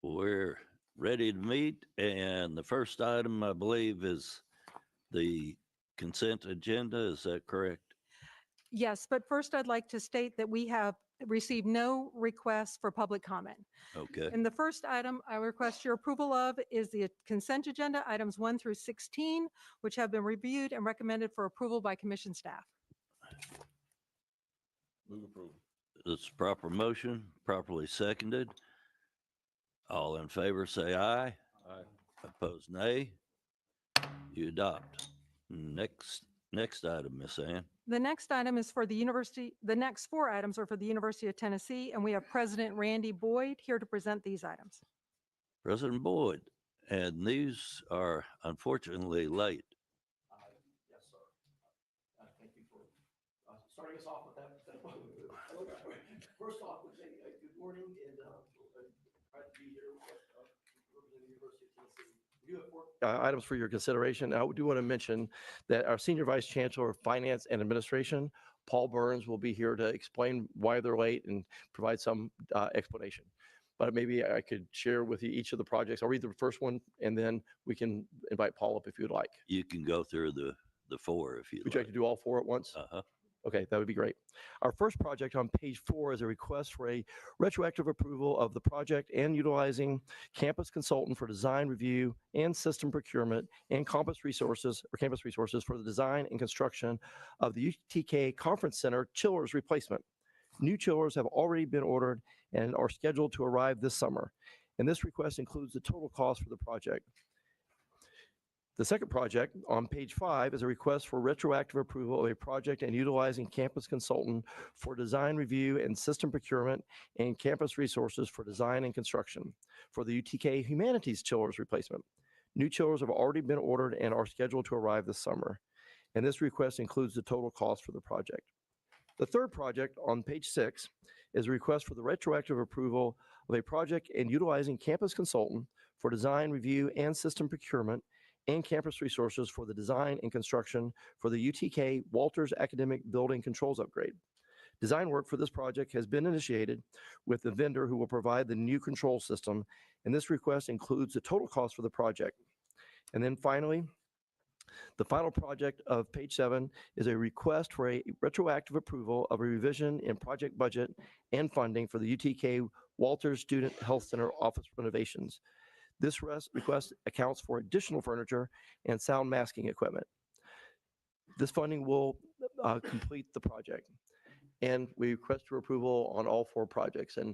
We're ready to meet, and the first item, I believe, is the consent agenda. Is that correct? Yes, but first I'd like to state that we have received no requests for public comment. Okay. And the first item I request your approval of is the consent agenda, items 1 through 16, which have been reviewed and recommended for approval by commission staff. Move approval. It's proper motion, properly seconded. All in favor, say aye. Aye. Opposed, nay. You adopt. Next item, Miss Ann. The next item is for the university, the next 4 items are for the University of Tennessee, and we have President Randy Boyd here to present these items. President Boyd, and these are unfortunately late. Yes, sir. Thank you for starting us off with that. First off, we say good morning and glad to be here representing the University of Tennessee. We do have 4 items for your consideration. I do want to mention that our Senior Vice Chancellor of Finance and Administration, Paul Burns, will be here to explain why they're late and provide some explanation. But maybe I could share with you each of the projects. I'll read the first one, and then we can invite Paul up if you'd like. You can go through the 4 if you Would you like to do all 4 at once? Uh-huh. Okay, that would be great. Our first project on page 4 is a request for a retroactive approval of the project and utilizing campus consultant for design review and system procurement and campus resources for the design and construction of the UTK Conference Center chillers replacement. New chillers have already been ordered and are scheduled to arrive this summer. And this request includes the total cost for the project. The second project on page 5 is a request for retroactive approval of a project and utilizing campus consultant for design review and system procurement and campus resources for design and construction for the UTK Humanities chillers replacement. New chillers have already been ordered and are scheduled to arrive this summer. And this request includes the total cost for the project. The third project on page 6 is a request for the retroactive approval of a project and utilizing campus consultant for design review and system procurement and campus resources for the design and construction for the UTK Walters Academic Building Controls Upgrade. Design work for this project has been initiated with the vendor who will provide the new control system, and this request includes the total cost for the project. And then finally, the final project of page 7 is a request for a retroactive approval of a revision in project budget and funding for the UTK Walters Student Health Center office renovations. This request accounts for additional furniture and sound masking equipment. This funding will complete the project. And we request your approval on all 4 projects. And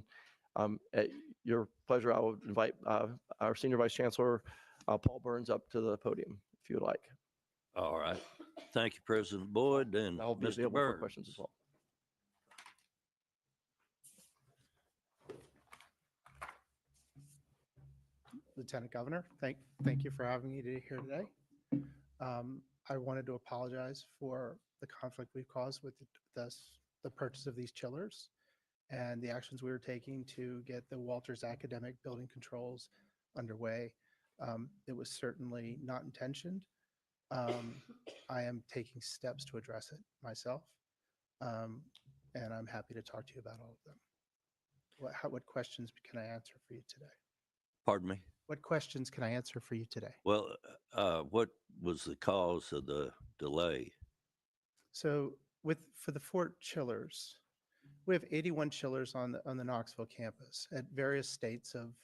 at your pleasure, I will invite our Senior Vice Chancellor, Paul Burns, up to the podium, if you would like. All right. Thank you, President Boyd and I'll be Mr. available for Burns. questions as well. Lieutenant Governor, thank you for having me here today. I wanted to apologize for the conflict we've caused with the purchase of these chillers and the actions we were taking to get the Walters Academic Building Controls underway. It was certainly not intentioned. I am taking steps to address it myself, and I'm happy to talk to you about all of them. What questions can I answer for you today? Pardon me? What questions can I answer for you today? Well, what was the cause of the delay? So for the 4 chillers, we have 81 chillers on the Knoxville campus at various states of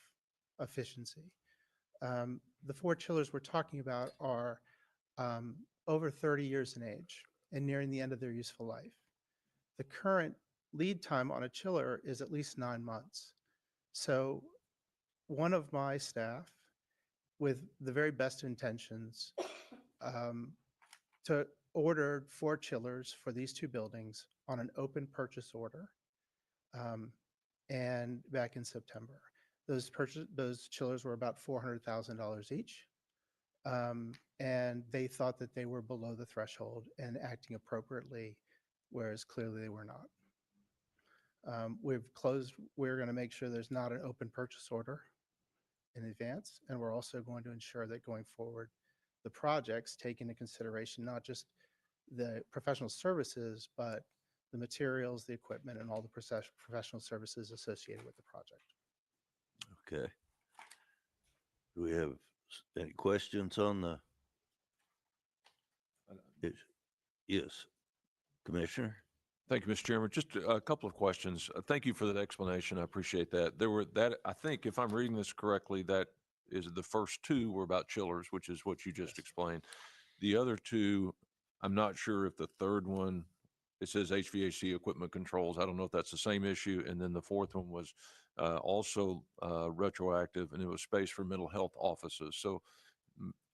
efficiency. The 4 chillers we're talking about are over 30 years in age and nearing the end of their useful life. The current lead time on a chiller is at least 9 months. So one of my staff, with the very best intentions, ordered 4 chillers for these 2 buildings on an open purchase order, and back in September. Those chillers were about $400,000 each, and they thought that they were below the threshold and acting appropriately, whereas clearly they were not. We're going to make sure there's not an open purchase order in advance, and we're also going to ensure that going forward, the projects take into consideration not just the professional services, but the materials, the equipment, and all the professional services associated with the project. Okay. Do we have any questions on the? Yes. Yes, Commissioner. Thank you, Mr. Chairman. Just a couple of questions. Thank you for that explanation. I appreciate that. I think if I'm reading this correctly, that is the first two were about chillers, which is what you just explained. The other two, I'm not sure if the third one, it says HVAC equipment controls. I don't know if that's the same issue. And then the fourth one was also retroactive, and it was space for mental health offices. So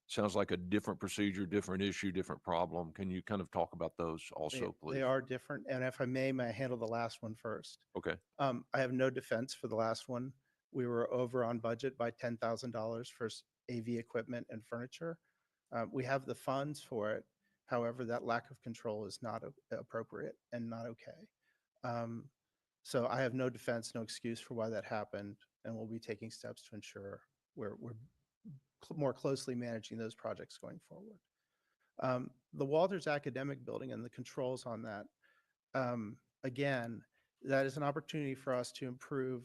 sounds like a different procedure, different issue, different problem. Can you kind of talk about those also, please? They are different. And if I may I handle the last one first? Okay. I have no defense for the last one. We were over on budget by $10,000 for AV equipment and furniture. We have the funds for it. However, that lack of control is not appropriate and not okay. So I have no defense, no excuse for why that happened, and we'll be taking steps to ensure we're more closely managing those projects going forward. The Walters Academic Building and the controls on that, again, that is an opportunity for us to improve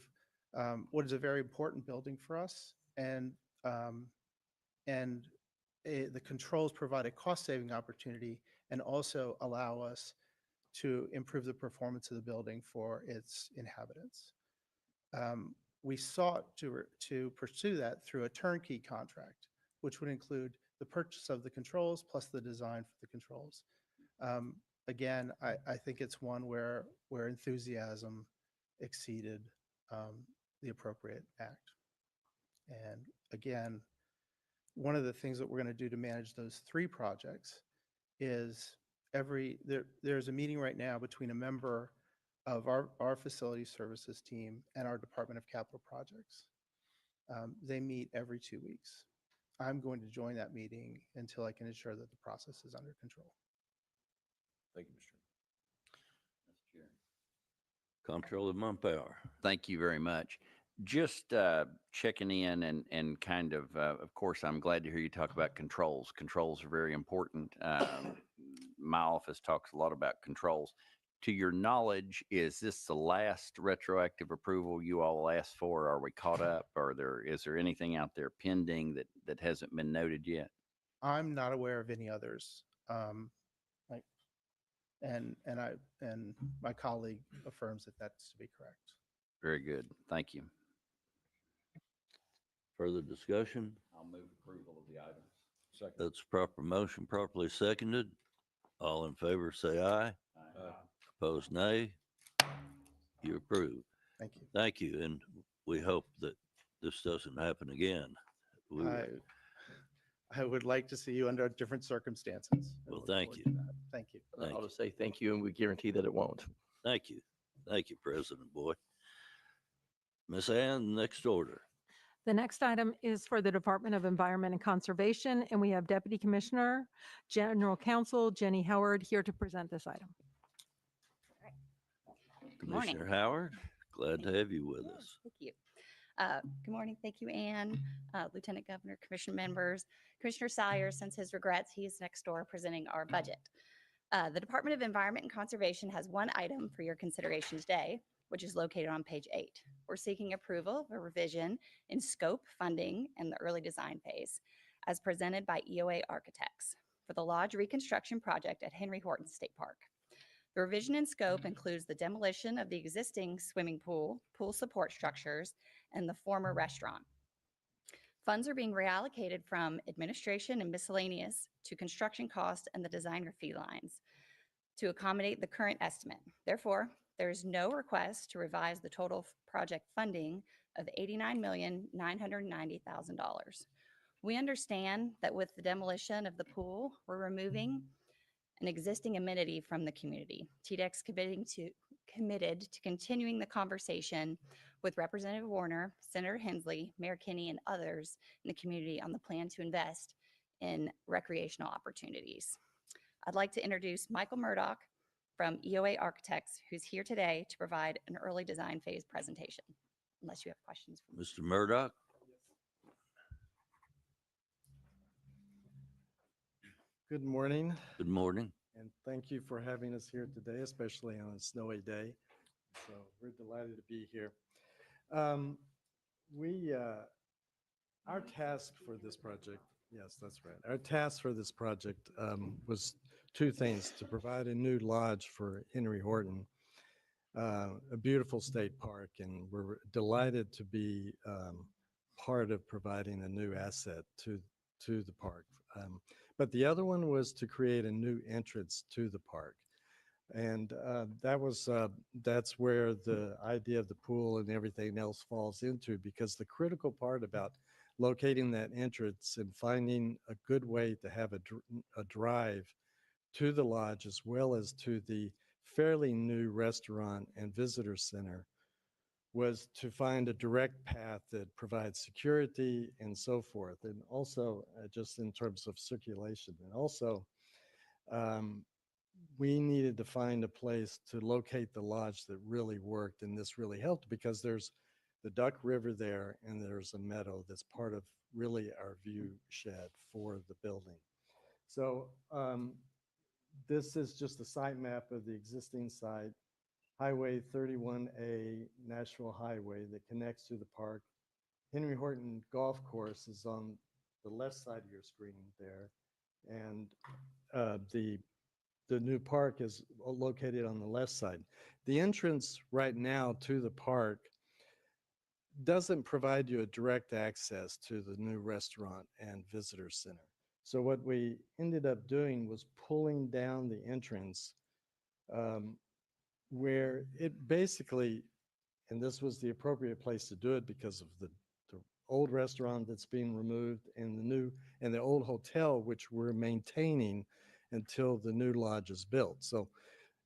what is a very important building for us. And the controls provide a cost-saving opportunity and also allow us to improve the performance of the building for its inhabitants. We sought to pursue that through a turnkey contract, which would include the purchase of the controls plus the design for the controls. Again, I think it's one where enthusiasm exceeded the appropriate act. And again, one of the things that we're going to do to manage those three projects is there's a meeting right now between a member of our facility services team and our Department of Capital Projects. They meet every 2 weeks. I'm going to join that meeting until I can ensure that the process is under control. Thank you, Mr. Chairman. Comptroller Mumpower. Thank you very much. Just checking in and kind of course, I'm glad to hear you talk about controls. Controls are very important. My office talks a lot about controls. To your knowledge, is this the last retroactive approval you all asked for? Are we caught up? Is there anything out there pending that hasn't been noted yet? I'm not aware of any others. And my colleague affirms that that's to be correct. Very good. Thank you. Further discussion? I'll move approval of the items. Second. That's proper motion, properly seconded. All in favor, say aye. Opposed, nay. You approve. Thank you. Thank you, and we hope that this doesn't happen again. I would like to see you under different circumstances. I Well, look thank forward you. to that. Thank you. Thank I'll you. just say thank you, and we guarantee that it won't. Thank you. Thank you, President Boyd. Miss Ann, next order. The next item is for the Department of Environment and Conservation, and we have Deputy Commissioner, General Counsel Jenny Howard here to present this item. Good morning. Commissioner Howard, glad to have you with Yes, us. Thank you. Good morning. Thank you, Ann, Lieutenant Governor, Commission members. Commissioner Salyer sends his regrets. He is next door presenting our budget. The Department of Environment and Conservation has one item for your consideration today, which is located on page 8. We're seeking approval of a revision in scope, funding, and the early design phase as presented by EOA Architects for the Lodge reconstruction project at Henry Horton State Park. The revision in scope includes the demolition of the existing swimming pool, pool support structures, and the former restaurant. Funds are being reallocated from administration and miscellaneous to construction costs and the designer fee lines to accommodate the current estimate. Therefore, there is no request to revise the total project funding of $89,990,000. We understand that with the demolition of the pool, we're removing an existing amenity from the community. TDEC's committed to continuing the conversation with Representative Warner, Senator Hensley, Mayor Kinney, and others in the community on the plan to invest in recreational opportunities. I'd like to introduce Michael Murdoch from EOA Architects, who's here today to provide an early design phase presentation, unless you have questions. Mr. Murdoch. Good morning, Good morning. and thank you for having us here today, especially on a snowy day. So we're delighted to be here. We, Our task for this project, yes, that's right. Our task for this project was two things: to provide a new lodge for Henry Horton, a beautiful state park, and we're delighted to be part of providing a new asset to the park. But the other one was to create a new entrance to the park. And that's where the idea of the pool and everything else falls into, because the critical part about locating that entrance and finding a good way to have a drive to the lodge as well as to the fairly new restaurant and visitor center was to find a direct path that provides security and so forth. And also just in terms of circulation. And also we needed to find a place to locate the lodge that really worked. And this really helped because there's the Duck River there and there's a meadow that's part of really our view shed for the building. So this is just a site map of the existing site, Highway 31A, Nashville Highway that connects to the park. Henry Horton Golf Course is on the left side of your screen there. And the new park is located on the left side. The entrance right now to the park doesn't provide you a direct access to the new restaurant and visitor center. So what we ended up doing was pulling down the entrance where it basically, and this was the appropriate place to do it because of the old restaurant that's being removed and the old hotel, which we're maintaining until the new lodge is built. So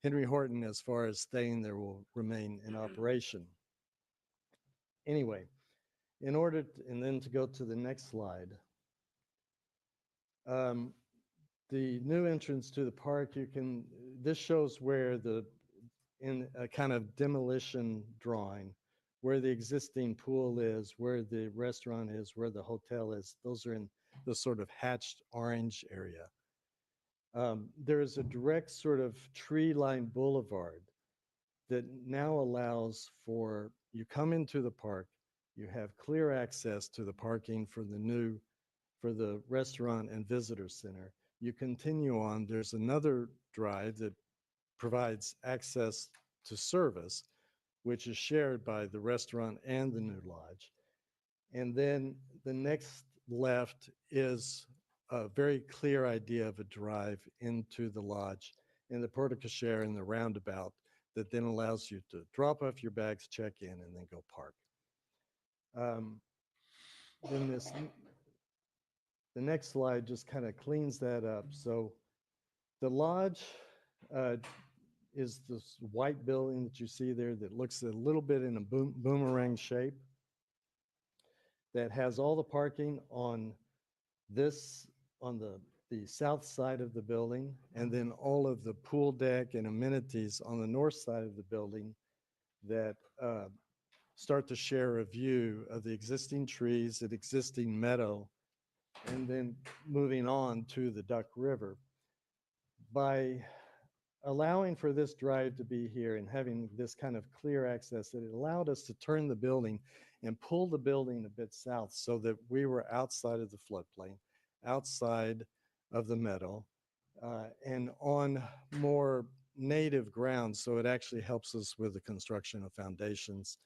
Henry Horton, as far as staying there, will remain in operation. Anyway, in order to, and then to go to the next slide, the new entrance to the park, this shows where in a kind of demolition drawing, where the existing pool is, where the restaurant is, where the hotel is. Those are in the sort of hatched orange area. There is a direct sort of tree-lined boulevard that now allows for, you come into the park, you have clear access to the parking for the restaurant and visitor center. You continue on, there's another drive that provides access to service, which is shared by the restaurant and the new lodge. And then the next left is a very clear idea of a drive into the lodge and the porte cochere and the roundabout that then allows you to drop off your bags, check in, and then go park. Then the next slide just kind of cleans that up. So the lodge is this white building that you see there that looks a little bit in a boomerang shape, that has all the parking on the south side of the building, and then all of the pool deck and amenities on the north side of the building that start to share a view of the existing trees, an existing meadow, and then moving on to the Duck River. By allowing for this drive to be here and having this kind of clear access, it allowed us to turn the building and pull the building a bit south so that we were outside of the floodplain, outside of the meadow, and on more native ground. So it actually helps us with the construction of foundations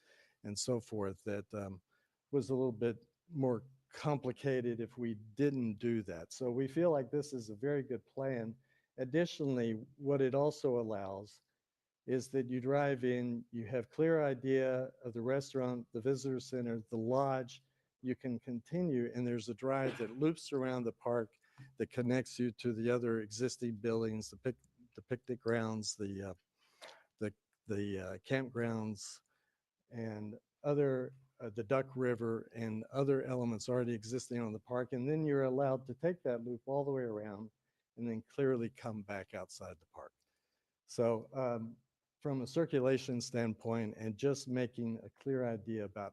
and so forth. That was a little bit more complicated if we didn't do that. So we feel like this is a very good plan. Additionally, what it also allows is that you drive in, you have clear idea of the restaurant, the visitor center, the lodge, you can continue, and there's a drive that loops around the park that connects you to the other existing buildings, the picnic grounds, the campgrounds, and other, the Duck River and other elements already existing on the park. And then you're allowed to take that loop all the way around and then clearly come back outside the park. So from a circulation standpoint and just making a clear idea about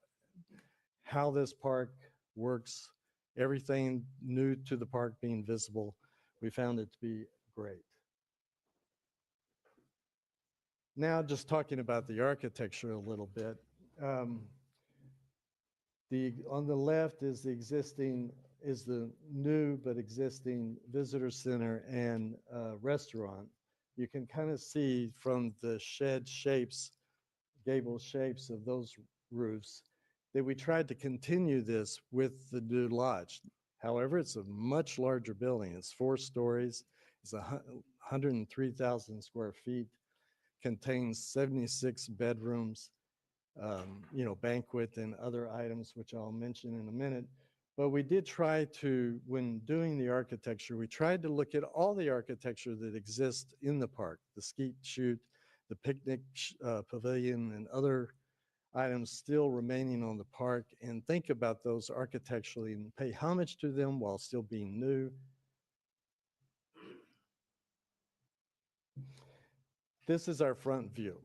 how this park works, everything new to the park being visible, we found it to be great. Now just talking about the architecture a little bit. On the left is the new but existing visitor center and restaurant. You can kind of see from the shed shapes, gable shapes of those roofs, that we tried to continue this with the new lodge. However, it's a much larger building. It's 4 stories. It's 103,000 square feet, contains 76 bedrooms, banquet and other items, which I'll mention in a minute. But we did try to, when doing the architecture, we tried to look at all the architecture that exists in the park, the skeet shoot, the picnic pavilion, and other items still remaining on the park, and think about those architecturally and pay homage to them while still being new. This is our front view.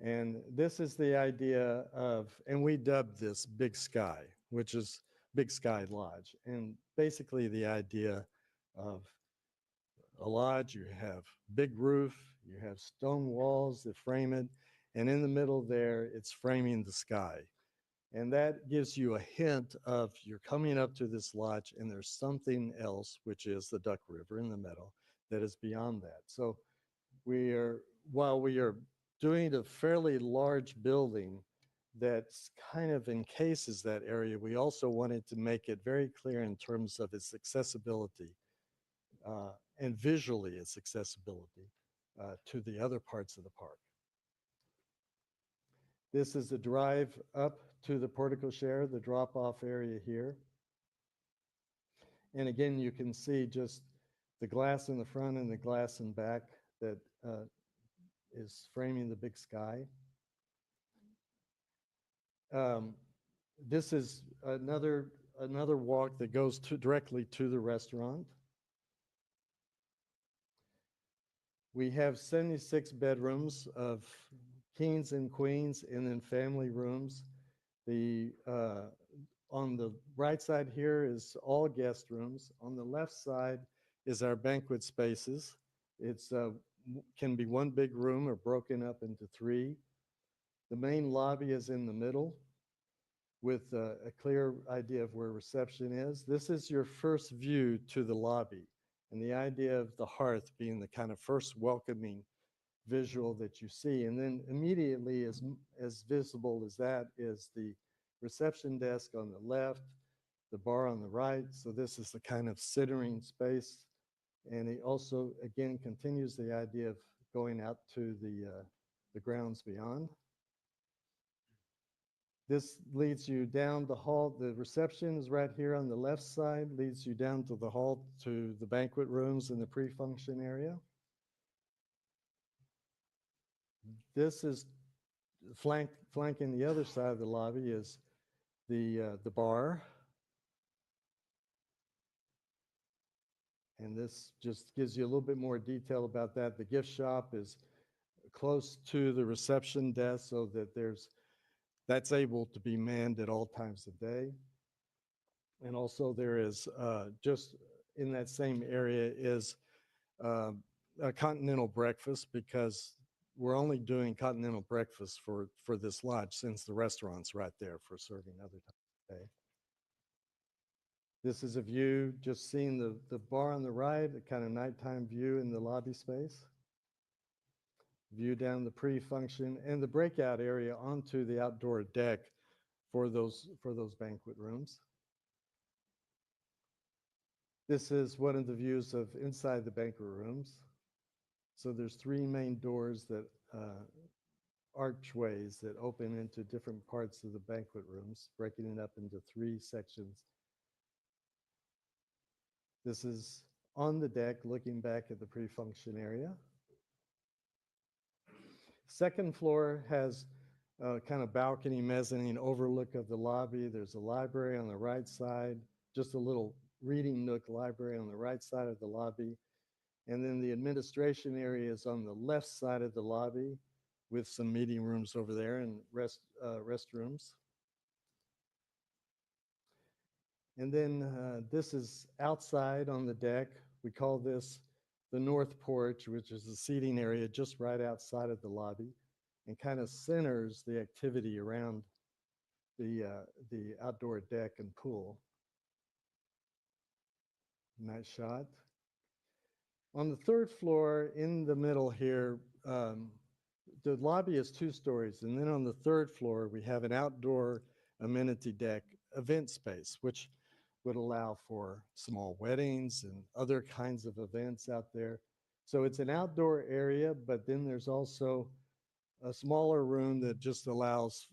And this is the idea of, and we dubbed this Big Sky, which is Big Sky Lodge. And basically the idea of a lodge, you have big roof, you have stone walls that frame it, and in the middle there, it's framing the sky. And that gives you a hint of you're coming up to this lodge and there's something else, which is the Duck River in the middle, that is beyond that. So while we are doing a fairly large building that's kind of encases that area, we also wanted to make it very clear in terms of its accessibility and visually its accessibility to the other parts of the park. This is the drive up to the portico share, the drop-off area here. And again, you can see just the glass in the front and the glass in back that is framing the big sky. This is another walk that goes directly to the restaurant. We have 76 bedrooms of kings and queens, and then family rooms. On the right side here is all guest rooms. On the left side is our banquet spaces. It's can be one big room or broken up into 3. The main lobby is in the middle with a clear idea of where reception is. This is your first view to the lobby, and the idea of the hearth being the kind of first welcoming visual that you see. And then immediately as visible as that is the reception desk on the left, the bar on the right. So this is the kind of sittering space. And it also, again, continues the idea of going out to the grounds beyond. This leads you down the hall. The reception is right here on the left side, leads you down to the hall to the banquet rooms and the pre-function area. This is flanking the other side of the lobby is the bar. And this just gives you a little bit more detail about that. The gift shop is close to the reception desk so that that's able to be manned at all times of day. And also there is just in that same area is a continental breakfast, because we're only doing continental breakfast for this lodge since the restaurant's right there for serving other times of day. This is a view, just seeing the bar on the right, a kind of nighttime view in the lobby space. View down the pre-function and the breakout area onto the outdoor deck for those banquet rooms. This is one of the views of inside the banquet rooms. So there's 3 main doors that archways that open into different parts of the banquet rooms, breaking it up into 3 sections. This is on the deck looking back at the pre-function area. Second floor has a kind of balcony mezzanine overlook of the lobby. There's a library on the right side, just a little reading nook library on the right side of the lobby. And then the administration area is on the left side of the lobby with some meeting rooms over there and restrooms. And then this is outside on the deck. We call this the north porch, which is the seating area just right outside of the lobby and kind of centers the activity around the outdoor deck and pool. Nice shot. On the third floor, in the middle here, the lobby is 2 stories, and then on the third floor, we have an outdoor amenity deck event space, which would allow for small weddings and other kinds of events out there. So it's an outdoor area, but then there's also a smaller room that just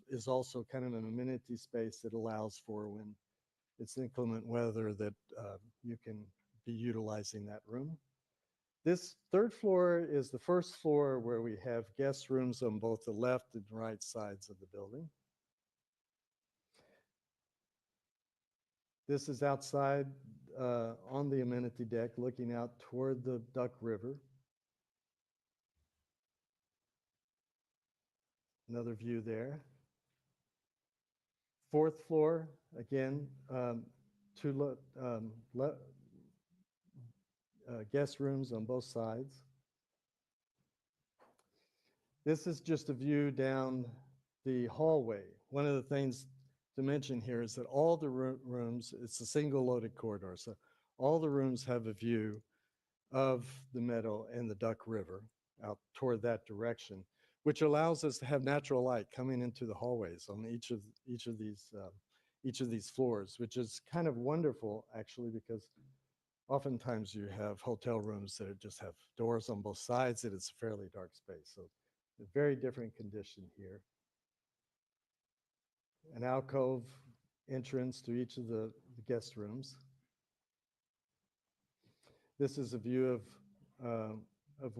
is also kind of an amenity space that allows for when it's inclement weather that you can be utilizing that room. This third floor is the first floor where we have guest rooms on both the left and right sides of the building. This is outside on the amenity deck looking out toward the Duck River. Another view there. Fourth floor, again, guest rooms on both sides. This is just a view down the hallway. One of the things to mention here is that all the rooms, it's a single loaded corridor, so all the rooms have a view of the meadow and the Duck River out toward that direction, which allows us to have natural light coming into the hallways on each of these floors, which is kind of wonderful actually, because oftentimes you have hotel rooms that just have doors on both sides and it's a fairly dark space. So a very different condition here. An alcove entrance to each of the guest rooms. This is a view of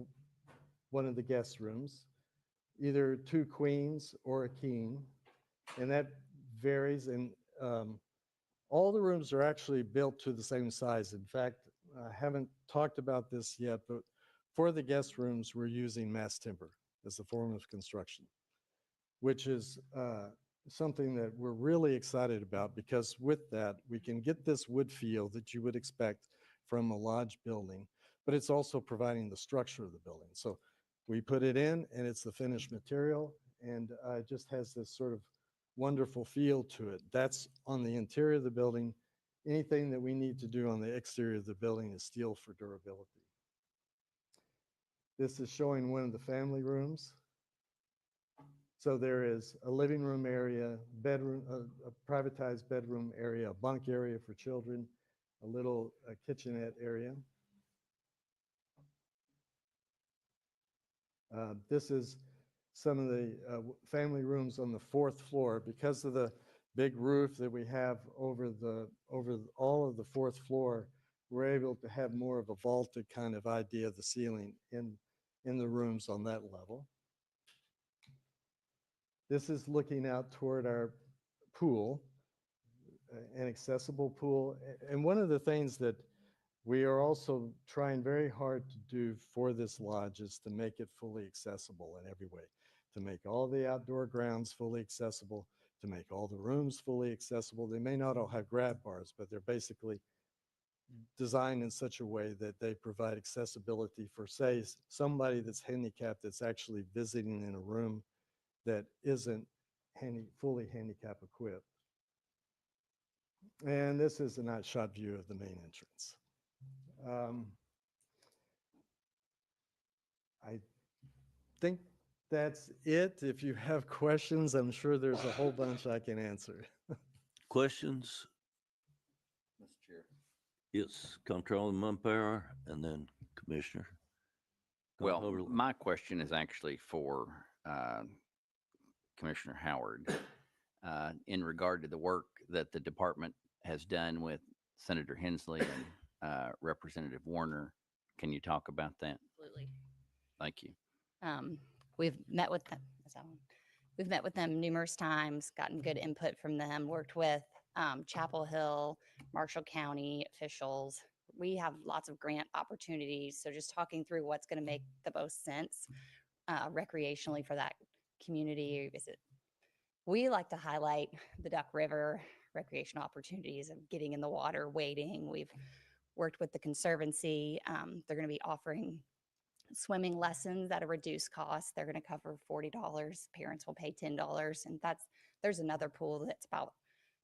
one of the guest rooms, either 2 queens or a king, and that varies. And all the rooms are actually built to the same size. In fact, I haven't talked about this yet, but for the guest rooms, we're using mass timber as a form of construction, which is something that we're really excited about, because with that, we can get this wood feel that you would expect from a lodge building, but it's also providing the structure of the building. So we put it in and it's the finished material, and it just has this sort of wonderful feel to it. That's on the interior of the building. Anything that we need to do on the exterior of the building is steel for durability. This is showing one of the family rooms. So there is a living room area, bedroom, a privatized bedroom area, a bunk area for children, a little kitchenette area. This is some of the family rooms on the 4th floor. Because of the big roof that we have over all of the 4th floor, we're able to have more of a vaulted kind of idea of the ceiling in the rooms on that level. This is looking out toward our pool, an accessible pool. And one of the things that we are also trying very hard to do for this lodge is to make it fully accessible in every way, to make all the outdoor grounds fully accessible, to make all the rooms fully accessible. They may not all have grab bars, but they're basically designed in such a way that they provide accessibility for, say, somebody that's handicapped that's actually visiting in a room that isn't fully handicap equipped. And this is a nice shot view of the main entrance. I think that's it. If you have questions, I'm sure there's a whole bunch I can answer. Questions? Mr. Chair. Yes, Comptroller Mumpera, and then Commissioner. Well, Comptroller. my question is actually for Commissioner Howard in regard to the work that the department has done with Senator Hensley and Representative Warner. Can you talk about that? Absolutely. Thank you. We've met with them. We've met with them numerous times, gotten good input from them, worked with Chapel Hill, Marshall County officials. We have lots of grant opportunities. So just talking through what's going to make the most sense recreationally for that community. We like to highlight the Duck River recreational opportunities of getting in the water, wading. We've worked with the Conservancy. They're going to be offering swimming lessons at a reduced cost. They're going to cover $40. Parents will pay $10. And there's another pool that's about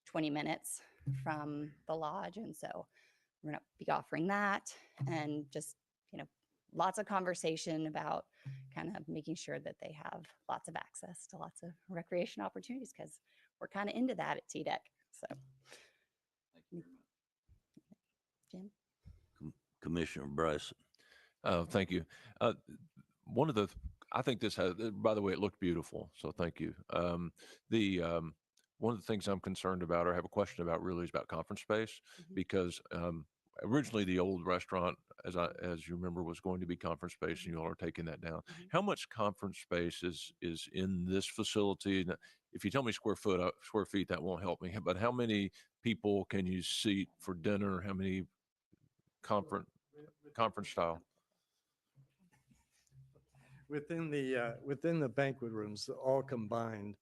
20 minutes from the lodge. And so we're going to be offering that, and just, lots of conversation about kind of making sure that they have lots of access to lots of recreation opportunities, because we're kind of into that at TDEC. So, Jim? Commissioner Bryson. Thank you. One of the, I think this has, by the way, it looked beautiful. So thank you. One of the things I'm concerned about, or have a question about, really is about conference space, because originally the old restaurant, as you remember, was going to be conference space, and you all are taking that down. How much conference space is in this facility? And if you tell me square feet, that won't help me. But how many people can you seat for dinner? How many conference style? Within the banquet rooms, all combined,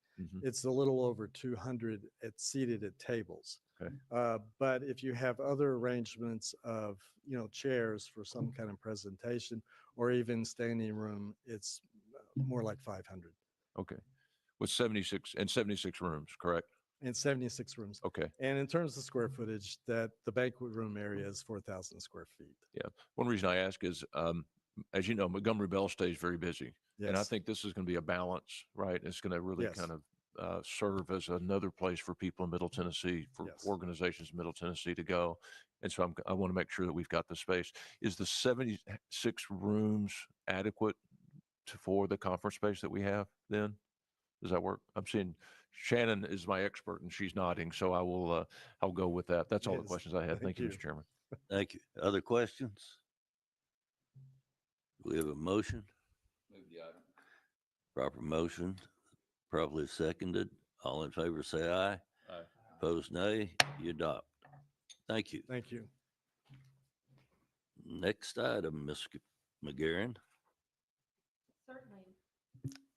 it's a little over 200 seated at tables. Okay. But if you have other arrangements of, chairs for some kind of presentation, or even standing room, it's more like 500. Okay. With 76 rooms, correct? And 76 rooms. Okay. And in terms of square footage, that the banquet room area is 4,000 square feet. Yeah. One reason I ask is, as you know, Montgomery Bell stays very busy. Yes. And I think this is going to be a balance, right? It's going to really Yes. kind of serve as another place for people in Middle Tennessee, for Yes. organizations in Middle Tennessee to go. And so I want to make sure that we've got the space. Is the 76 rooms adequate for the conference space that we have then? Does that work? I'm seeing Shannon is my expert and she's nodding, so I'll go with that. That's all the Yes. questions I had. Thank Thank you, you. Mr. Chairman. Thank you. Other questions? We have a motion. Move the item. Proper motion, properly seconded. All in favor, say aye. Aye. Opposed, nay. You adopt. Thank you. Thank you. Next item, Ms. McGarren.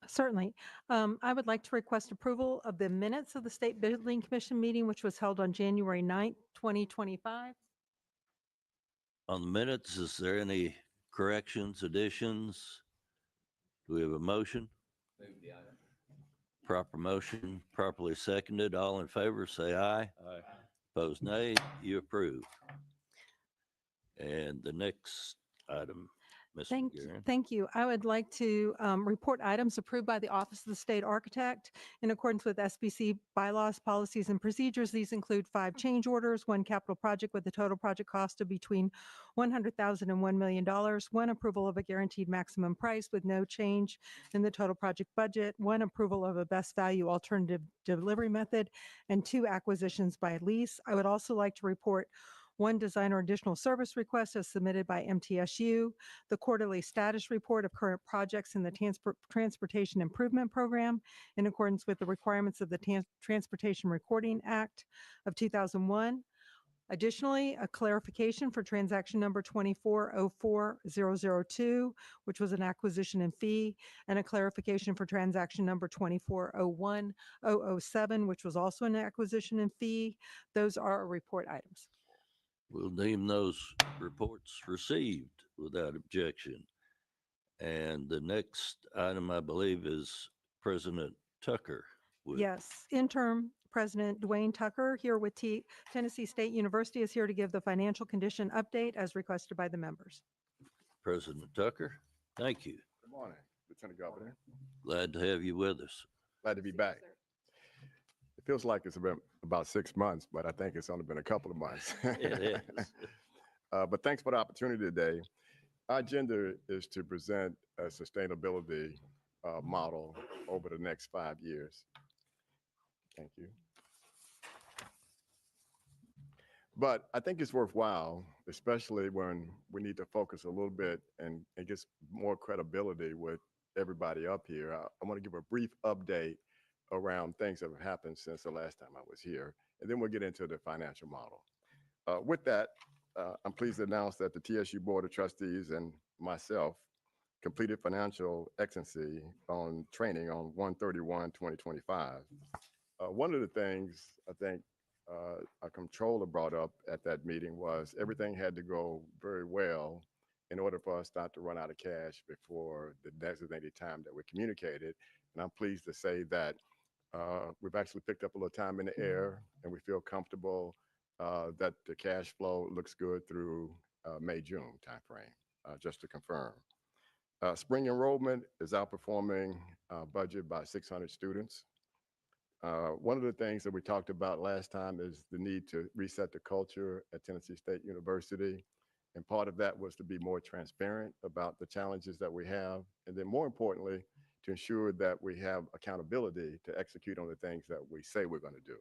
Certainly. I would like to request approval of the minutes of the State Building Commission meeting, which was held on January 9th, 2025. On the minutes, is there any corrections, additions? Do we have a motion? Move the item. Proper motion, properly seconded. All in favor, say aye. Aye. Opposed, nay. You approve. And the next item, Ms. McGarren. Thank you. I would like to report items approved by the Office of the State Architect in accordance with SBC bylaws, policies, and procedures. These include 5 change orders, 1 capital project with a total project cost of between $100,000 and $1 million, 1 approval of a guaranteed maximum price with no change in the total project budget, 1 approval of a best value alternative delivery method, and 2 acquisitions by lease. I would also like to report 1 design or additional service request as submitted by MTSU, the quarterly status report of current projects in the Transportation Improvement Program in accordance with the requirements of the Transportation Recording Act of 2001. Additionally, a clarification for transaction number 2404002, which was an acquisition and fee, and a clarification for transaction number 2401007, which was also an acquisition and fee. Those are our report items. We'll deem those reports received without objection. And the next item, I believe, is President Tucker. Yes, interim President Dwayne Tucker here with Tennessee State University is here to give the financial condition update as requested by the members. President Tucker, thank you. Good morning, Lieutenant Governor. Glad to have you with us. Glad to be back. It feels like it's been about 6 months, but I think it's only been a couple of months. It is. But thanks for the opportunity today. Our agenda is to present a sustainability model over the next 5 years. Thank you. But I think it's worthwhile, especially when we need to focus a little bit and get more credibility with everybody up here. I want to give a brief update around things that have happened since the last time I was here, and then we'll get into the financial model. With that, I'm pleased to announce that the TSU Board of Trustees and myself completed financial excellency on training on 1/31/2025. One of the things I think a controller brought up at that meeting was everything had to go very well in order for us not to run out of cash before the designated time that we communicated. And I'm pleased to say that We've actually picked up a little time in the air, and we feel comfortable that the cash flow looks good through May, June timeframe, just to confirm. Spring enrollment is outperforming budget by 600 students. One of the things that we talked about last time is the need to reset the culture at Tennessee State University. And part of that was to be more transparent about the challenges that we have. And then more importantly, to ensure that we have accountability to execute on the things that we say we're going to do.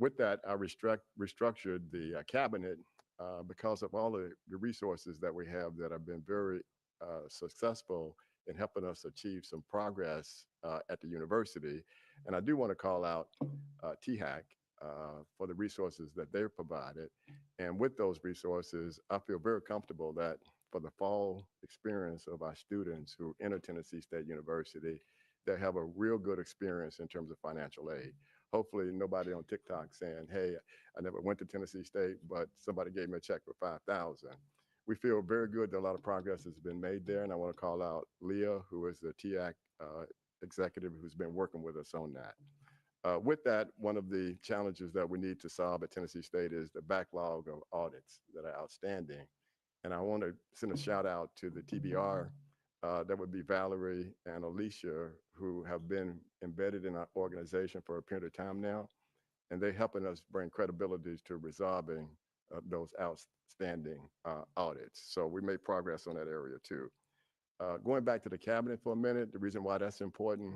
With that, I restructured the cabinet because of all the resources that we have that have been very successful in helping us achieve some progress at the university. And I do want to call out THAC for the resources that they've provided. And with those resources, I feel very comfortable that for the fall experience of our students who enter Tennessee State University, they have a real good experience in terms of financial aid. Hopefully nobody on TikTok saying, hey, I never went to Tennessee State, but somebody gave me a check for $5,000. We feel very good that a lot of progress has been made there. And I want to call out Leah, who is the TAC executive who's been working with us on that. With that, one of the challenges that we need to solve at Tennessee State is the backlog of audits that are outstanding. And I want to send a shout out to the TBR. That would be Valerie and Alicia, who have been embedded in our organization for a period of time now. And they're helping us bring credibility to resolving those outstanding audits. So we made progress on that area too. Going back to the cabinet for a minute, the reason why that's important,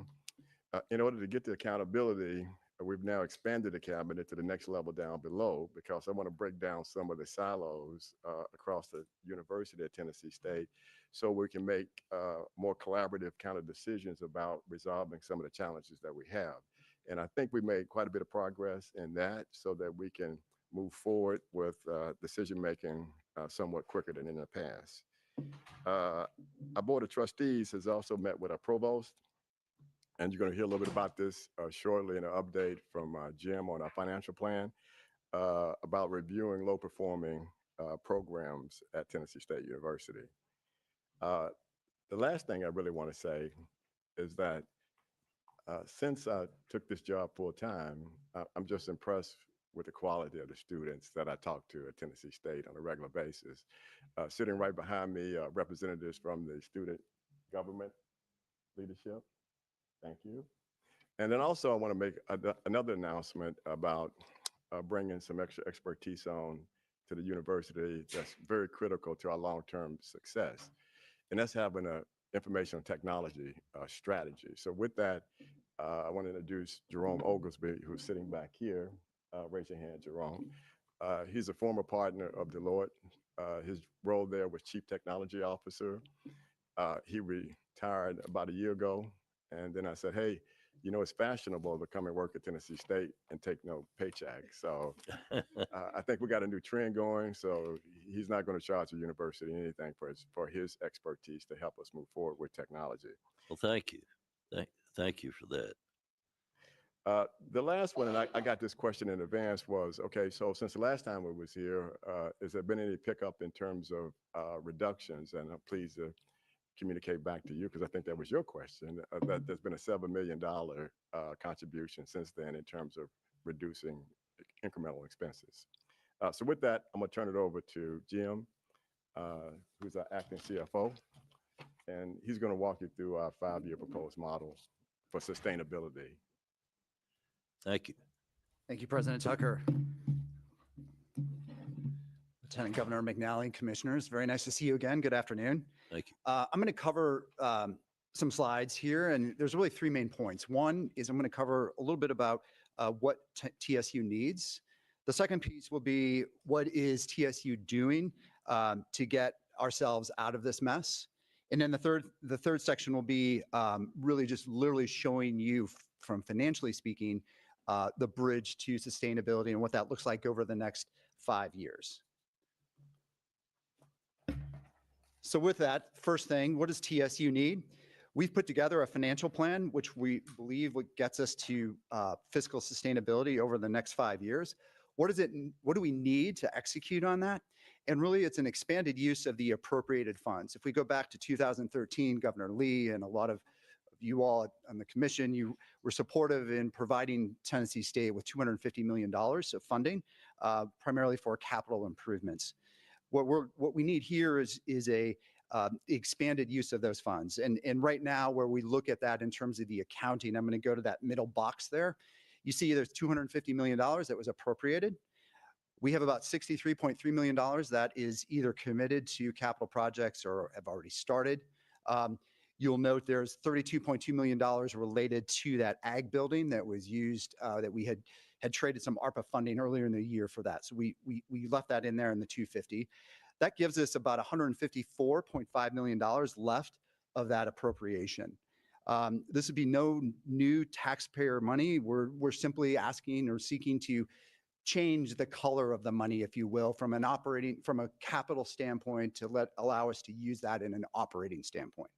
in order to get the accountability, we've now expanded the cabinet to the next level down below, because I want to break down some of the silos across the university at Tennessee State so we can make more collaborative kind of decisions about resolving some of the challenges that we have. And I think we made quite a bit of progress in that so that we can move forward with decision-making somewhat quicker than in the past. Our Board of Trustees has also met with our provost, and you're going to hear a little bit about this shortly in an update from Jim on our financial plan about reviewing low-performing programs at Tennessee State University. The last thing I really want to say is that since I took this job full-time, I'm just impressed with the quality of the students that I talk to at Tennessee State on a regular basis. Sitting right behind me, representatives from the student government leadership. Thank you. And then also I want to make another announcement about bringing some extra expertise on to the university that's very critical to our long-term success. And that's having an information technology strategy. So with that, I want to introduce Jerome Oglesby, who's sitting back here. Raise your hand, Jerome. He's a former partner of Deloitte. His role there was Chief Technology Officer. He retired about a year ago. And then I said, hey, you know, it's fashionable to come and work at Tennessee State and take no paycheck. So I think we got a new trend going. So he's not going to charge the university anything for his expertise to help us move forward with technology. Well, thank you. Thank you for that. The last one, and I got this question in advance, was, okay, so since the last time we was here, has there been any pickup in terms of reductions? And I'm pleased to communicate back to you, because I think that was your question, that there's been a $7 million contribution since then in terms of reducing incremental expenses. So with that, I'm going to turn it over to Jim, who's our acting CFO, and he's going to walk you through our 5-year proposed model for sustainability. Thank you. Thank you, President Tucker. Lieutenant Governor McNally, commissioners, very nice to see you again. Good afternoon. Thank you. I'm going to cover some slides here, and there's really 3 main points. One is I'm going to cover a little bit about what TSU needs. The second piece will be what is TSU doing to get ourselves out of this mess. And then the third section will be really just literally showing you from financially speaking, the bridge to sustainability and what that looks like over the next 5 years. So with that, first thing, what does TSU need? We've put together a financial plan, which we believe what gets us to fiscal sustainability over the next 5 years. What do we need to execute on that? And really, it's an expanded use of the appropriated funds. If we go back to 2013, Governor Lee and a lot of you all on the commission, you were supportive in providing Tennessee State with $250 million of funding, primarily for capital improvements. What we need here is a expanded use of those funds. And right now, where we look at that in terms of the accounting, I'm going to go to that middle box there. You see there's $250 million that was appropriated. We have about $63.3 million that is either committed to capital projects or have already started. You'll note there's $32.2 million related to that ag building that was used, that we had traded some ARPA funding earlier in the year for that. So we left that in there in the 250. That gives us about $154.5 million left of that appropriation. This would be no new taxpayer money. We're simply asking or seeking to change the color of the money, if you will, from a capital standpoint to allow us to use that in an operating standpoint.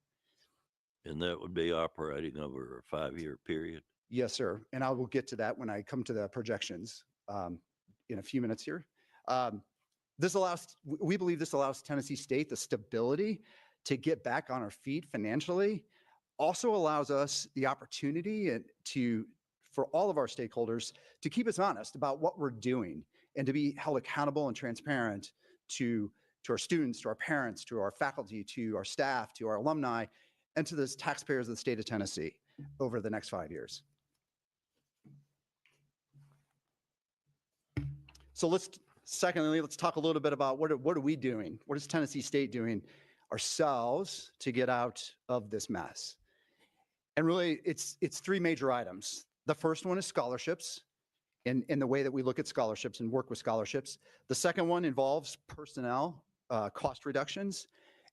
And that would be operating over a 5-year period? Yes, sir. And I will get to that when I come to the projections in a few minutes here. We believe this allows Tennessee State the stability to get back on our feet financially. Also allows us the opportunity for all of our stakeholders to keep us honest about what we're doing and to be held accountable and transparent to our students, to our parents, to our faculty, to our staff, to our alumni, and to the taxpayers of the state of Tennessee over the next 5 years. So let's talk a little bit about what are we doing? What is Tennessee State doing ourselves to get out of this mess? And really, it's 3 major items. The first one is scholarships in the way that we look at scholarships and work with scholarships. The second one involves personnel cost reductions.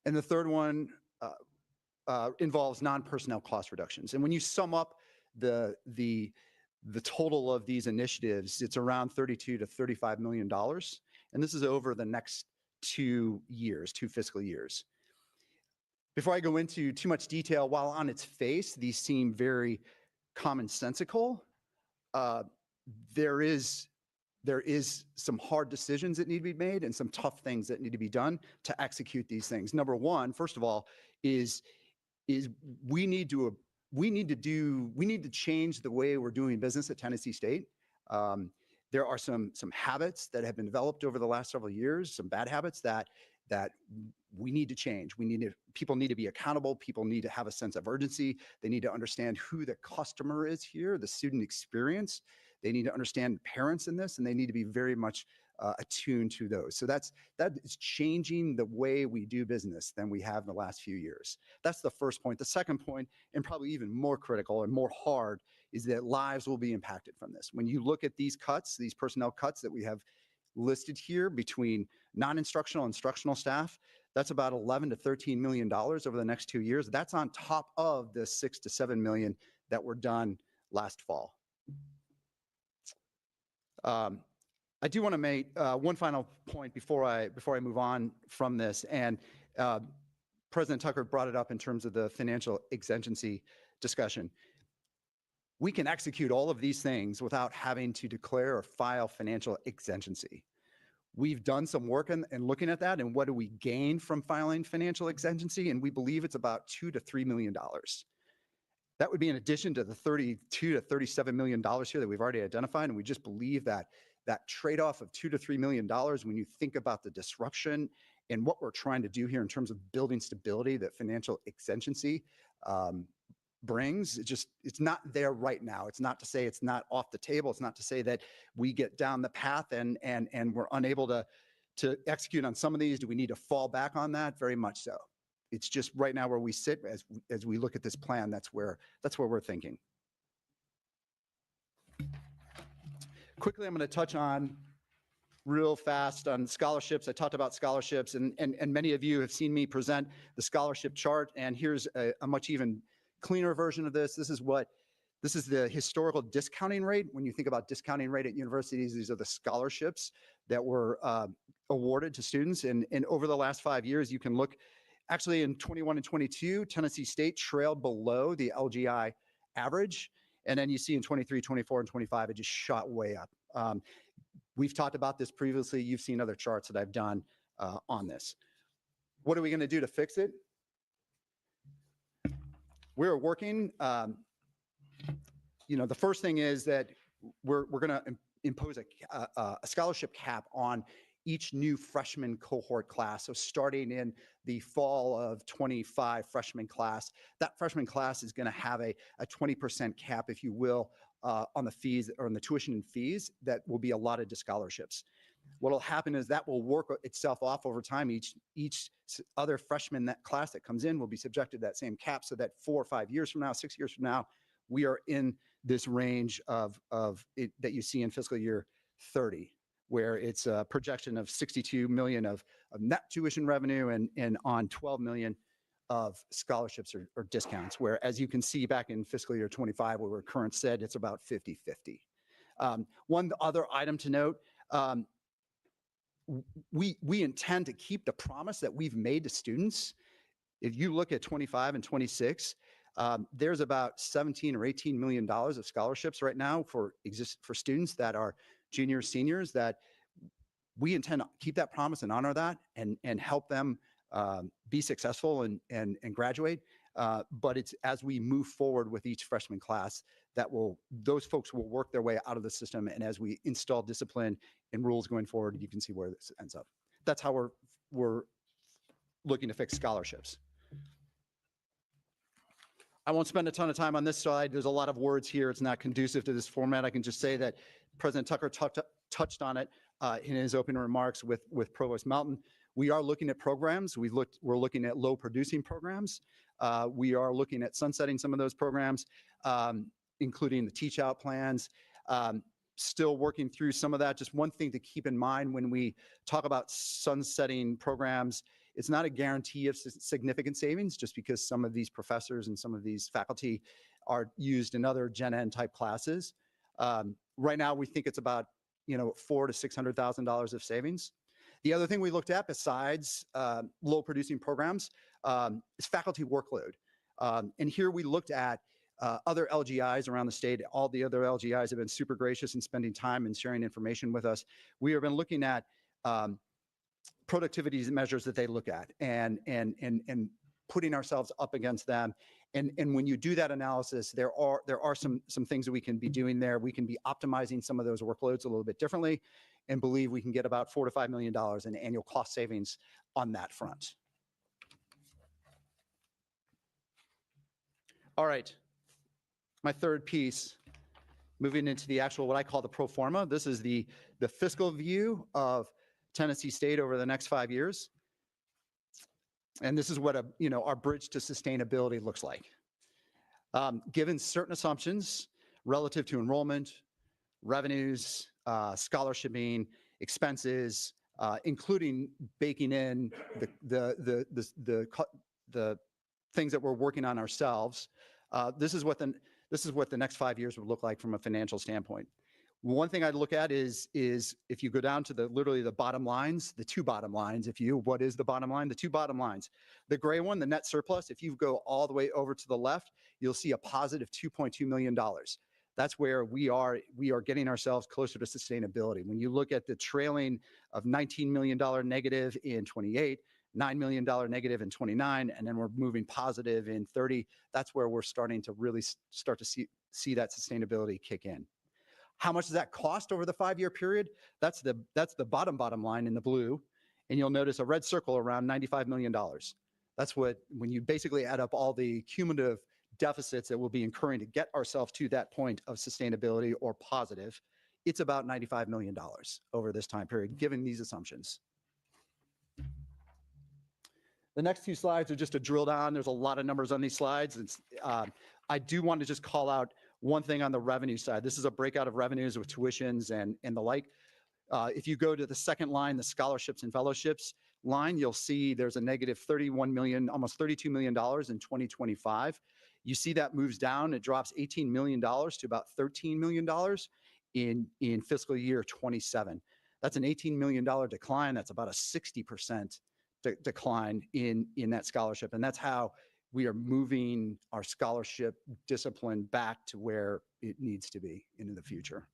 And the third one involves non-personnel cost reductions. And when you sum up the total of these initiatives, it's around $32 to $35 million. And this is over the next 2 fiscal years. Before I go into too much detail, while on its face, these seem very commonsensical, there is some hard decisions that need to be made and some tough things that need to be done to execute these things. Number one, first of all, is we need to change the way we're doing business at Tennessee State. There are some habits that have been developed over the last several years, some bad habits that we need to change. People need to be accountable. People need to have a sense of urgency. They need to understand who the customer is here, the student experience. They need to understand parents in this, and they need to be very much attuned to those. So that is changing the way we do business than we have in the last few years. That's the first point. The second point, and probably even more critical and more hard, is that lives will be impacted from this. When you look at these cuts, these personnel cuts that we have listed here between non-instructional and instructional staff, that's about $11 to $13 million over the next 2 years. That's on top of the $6 to $7 million that were done last fall. I do want to make one final point before I move on from this. And President Tucker brought it up in terms of the financial exigency discussion. We can execute all of these things without having to declare or file financial exigency. We've done some work in looking at that and what do we gain from filing financial exigency, and we believe it's about $2 to $3 million. That would be in addition to the $32 to $37 million here that we've already identified, and we just believe that trade-off of $2 to $3 million, when you think about the disruption and what we're trying to do here in terms of building stability that financial exigency brings, it's not there right now. It's not to say it's not off the table. It's not to say that we get down the path and we're unable to execute on some of these. Do we need to fall back on that? Very much so. It's just right now where we sit as we look at this plan, that's where we're thinking. Quickly, I'm going to touch on real fast on scholarships. I talked about scholarships, and many of you have seen me present the scholarship chart, and here's a much even cleaner version of this. This is the historical discounting rate. When you think about discounting rate at universities, these are the scholarships that were awarded to students. And over the last 5 years, you can look, actually in 21 and 22, Tennessee State trailed below the LGI average. And then you see in 23, 24, and 25, it just shot way up. We've talked about this previously. You've seen other charts that I've done on this. What are we going to do to fix it? we're working, the first thing is that we're going to impose a scholarship cap on each new freshman cohort class. So starting in the fall of 25 freshman class, that freshman class is going to have a 20% cap, if you will, on the fees or on the tuition and fees that will be allotted to scholarships. What will happen is that will work itself off over time. Each other freshman class that comes in will be subjected to that same cap, so that 4 or 5 years from now, 6 years from now, we are in this range of it that you see in fiscal year 30, where it's a projection of 62 million of net tuition revenue and on 12 million of scholarships or discounts, where, as you can see back in fiscal year 25, where we're current said, it's about 50-50. One other item to note, we intend to keep the promise that we've made to students. If you look at 25 and 26, there's about 17 or 18 million dollars of scholarships right now for students that are juniors, seniors, that we intend to keep that promise and honor that and help them be successful and graduate. But it's as we move forward with each freshman class that those folks will work their way out of the system. And as we install discipline and rules going forward, you can see where this ends up. That's how we're looking to fix scholarships. I won't spend a ton of time on this slide. There's a lot of words here. It's not conducive to this format. I can just say that President Tucker touched on it in his opening remarks with Provost Melton. We are looking at programs. We're looking at low producing programs. We are looking at sunsetting some of those programs, including the teach out plans. Still working through some of that. Just one thing to keep in mind when we talk about sunsetting programs, it's not a guarantee of significant savings, just because some of these professors and some of these faculty are used in other Gen Ed type classes. Right now, we think it's about $400,000 to $600,000 of savings. The other thing we looked at besides low producing programs is faculty workload. And here we looked at other LGIs around the state. All the other LGIs have been super gracious in spending time and sharing information with us. We have been looking at productivity measures that they look at and putting ourselves up against them. And when you do that analysis, there are some things that we can be doing there. We can be optimizing some of those workloads a little bit differently, and believe we can get about $4 to $5 million in annual cost savings on that front. All right, my third piece, moving into the actual, what I call the pro forma. This is the fiscal view of Tennessee State over the next 5 years. And this is what our bridge to sustainability looks like. Given certain assumptions relative to enrollment, revenues, scholarshiping, expenses, including baking in the things that we're working on ourselves. This is what the next 5 years would look like from a financial standpoint. One thing I'd look at is if you go down to literally the bottom lines, the two bottom lines, what is the bottom line? The two bottom lines. The gray one, the net surplus, if you go all the way over to the left, you'll see a positive $2.2 million. That's where we are getting ourselves closer to sustainability. When you look at the trailing of $19 million negative in 28, $9 million negative in 29, and then we're moving positive in 30, that's where we're starting to really start to see that sustainability kick in. How much does that cost over the 5-year period? That's the bottom line in the blue, and you'll notice a red circle around $95 million. That's when you basically add up all the cumulative deficits that we'll be incurring to get ourselves to that point of sustainability or positive, it's about $95 million over this time period, given these assumptions. The next two slides are just a drill down. There's a lot of numbers on these slides. I do want to just call out one thing on the revenue side. This is a breakout of revenues with tuitions and the like. If you go to the second line, the scholarships and fellowships line, you'll see there's a negative 31 million, almost $32 million in 2025. You see that moves down. It drops $18 million to about $13 million in fiscal year 27. That's an $18 million decline. That's about a 60% decline in that scholarship. And that's how we are moving our scholarship discipline back to where it needs to be into the future.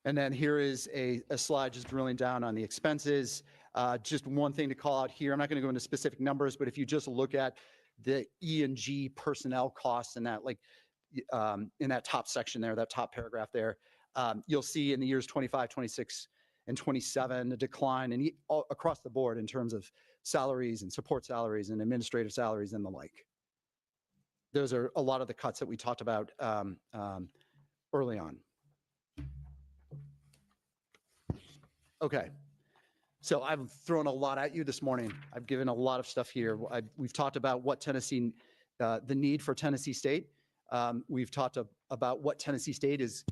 And then here is a slide just drilling down on the expenses. Just one thing to call out here. I'm not going to go into specific numbers, but if you just look at the E&G personnel costs and that, like in that top section there, that top paragraph there, you'll see in the years 25, 26, and 27 a decline and across the board in terms of salaries and support salaries and administrative salaries and the like. Those are a lot of the cuts that we talked about early on. Okay. So I've thrown a lot at you this morning. I've given a lot of stuff here. We've talked about what Tennessee, the need for Tennessee State. We've talked about what Tennessee State is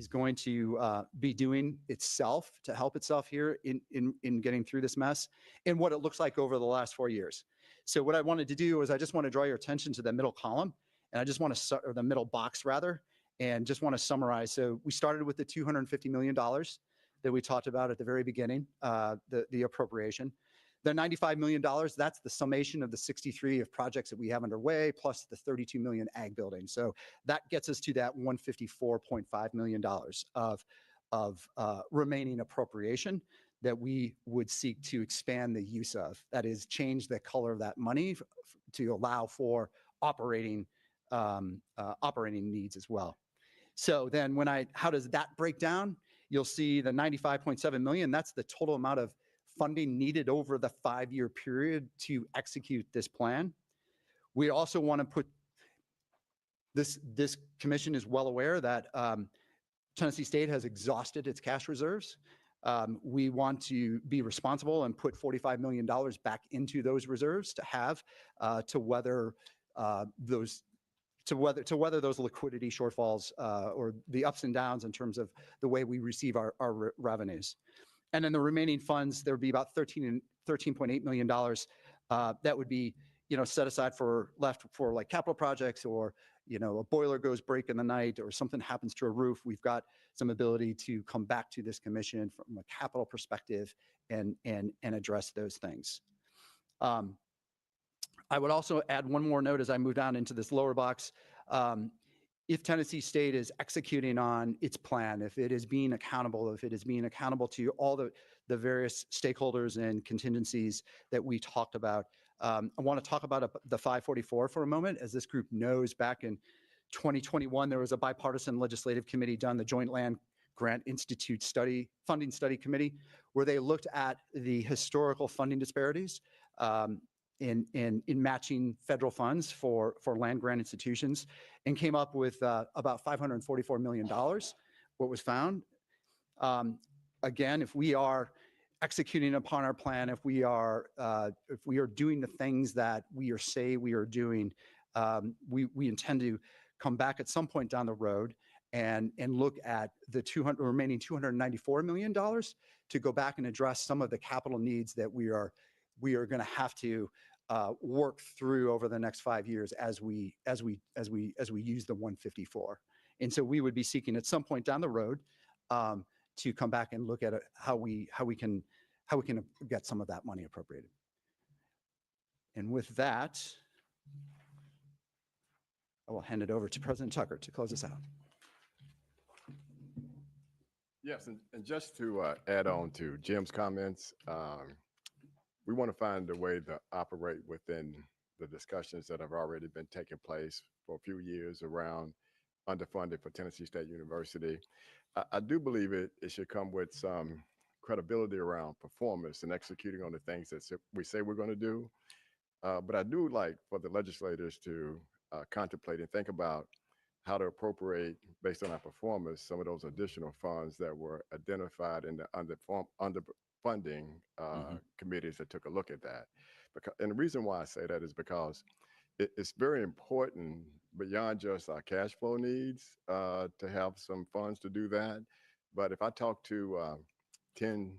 going to be doing itself to help itself here in getting through this mess and what it looks like over the last 4 years. So what I wanted to do is I just want to draw your attention to the middle column, and I just want to, or the middle box rather, and just want to summarize. So we started with the $250 million that we talked about at the very beginning, the appropriation. The $95 million, that's the summation of the 63 of projects that we have underway, plus the 32 million ag building. So that gets us to that $154.5 million of remaining appropriation that we would seek to expand the use of. That is, change the color of that money to allow for operating needs as well. So then how does that break down? You'll see the 95.7 million, that's the total amount of funding needed over the 5-year period to execute this plan. We also want to put this commission is well aware that Tennessee State has exhausted its cash reserves. We want to be responsible and put $45 million back into those reserves to have to weather those liquidity shortfalls or the ups and downs in terms of the way we receive our revenues. And then the remaining funds, there would be about $13.8 million that would be, set aside left for like capital projects, or, a boiler goes break in the night or something happens to a roof. We've got some ability to come back to this commission from a capital perspective and address those things. I would also add one more note as I move down into this lower box. If Tennessee State is executing on its plan, if it is being accountable to all the various stakeholders and contingencies that we talked about, I want to talk about the 544 for a moment. As this group knows, back in 2021, there was a bipartisan legislative committee done, the Joint Land Grant Institute Funding Study Committee, where they looked at the historical funding disparities in matching federal funds for land grant institutions, and came up with about $544 million, what was found. Again, if we are executing upon our plan, if we are doing the things that we say we are doing, we intend to come back at some point down the road and look at the remaining $294 million to go back and address some of the capital needs that we are going to have to work through over the next 5 years as we use the 154. And so we would be seeking at some point down the road to come back and look at how we can get some of that money appropriated. And with that, I will hand it over to President Tucker to close us out. Yes, and just to add on to Jim's comments, we want to find a way to operate within the discussions that have already been taking place for a few years around underfunding for Tennessee State University. I do believe it should come with some credibility around performance and executing on the things that we say we're going to do. But I do like for the legislators to contemplate and think about how to appropriate, based on our performance, some of those additional funds that were identified in the underfunding committees that took a look at that. And the reason why I say that is because it's very important beyond just our cash flow needs to have some funds to do that. But if I talk to 10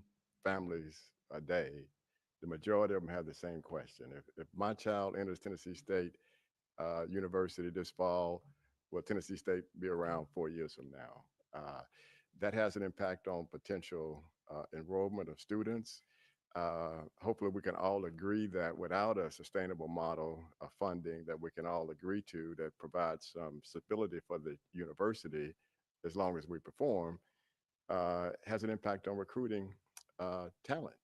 families a day, the majority of them have the same question. If my child enters Tennessee State University this fall, will Tennessee State be around 4 years from now? That has an impact on potential enrollment of students. Hopefully we can all agree that without a sustainable model of funding that we can all agree to that provides some stability for the university as long as we perform, has an impact on recruiting talent.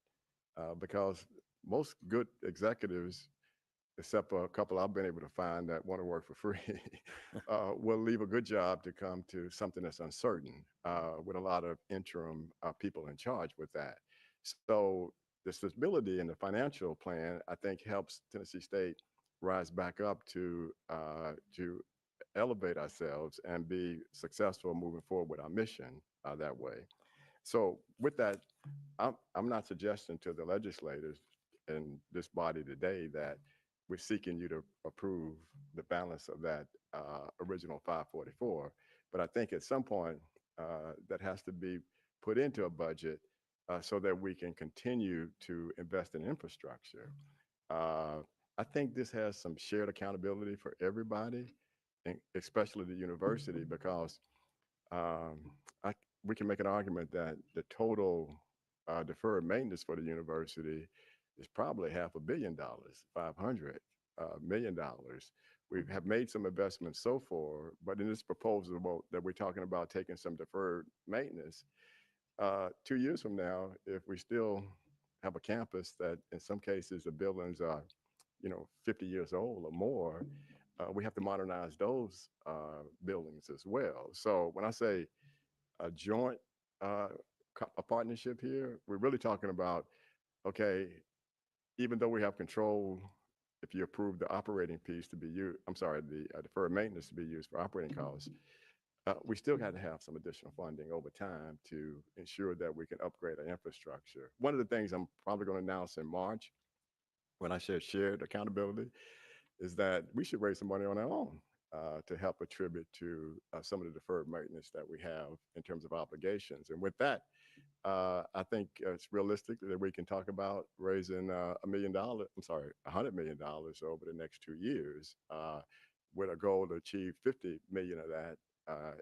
Because most good executives except for a couple I've been able to find that want to work for free, will leave a good job to come to something that's uncertain with a lot of interim people in charge with that. So the stability in the financial plan, I think, helps Tennessee State rise back up to elevate ourselves and be successful moving forward with our mission that way. So with that, I'm not suggesting to the legislators in this body today that we're seeking you to approve the balance of that original 544. But I think at some point that has to be put into a budget so that we can continue to invest in infrastructure. I think this has some shared accountability for everybody, and especially the university, because we can make an argument that the total deferred maintenance for the university is probably $500 million, $500 million. We have made some investments so far, but in this proposal that we're talking about taking some deferred maintenance, 2 years from now, if we still have a campus that in some cases the buildings are 50 years old or more, we have to modernize those buildings as well. So when I say a joint a partnership here, we're really talking about, okay, even though we have control, if you approve the operating piece to be used, I'm sorry, the deferred maintenance to be used for operating costs, we still got to have some additional funding over time to ensure that we can upgrade our infrastructure. One of the things I'm probably going to announce in March, when I said shared accountability, is that we should raise some money on our own to help attribute to some of the deferred maintenance that we have in terms of obligations. And with that, I think it's realistic that we can talk about raising $100 million over the next 2 years with a goal to achieve 50 million of that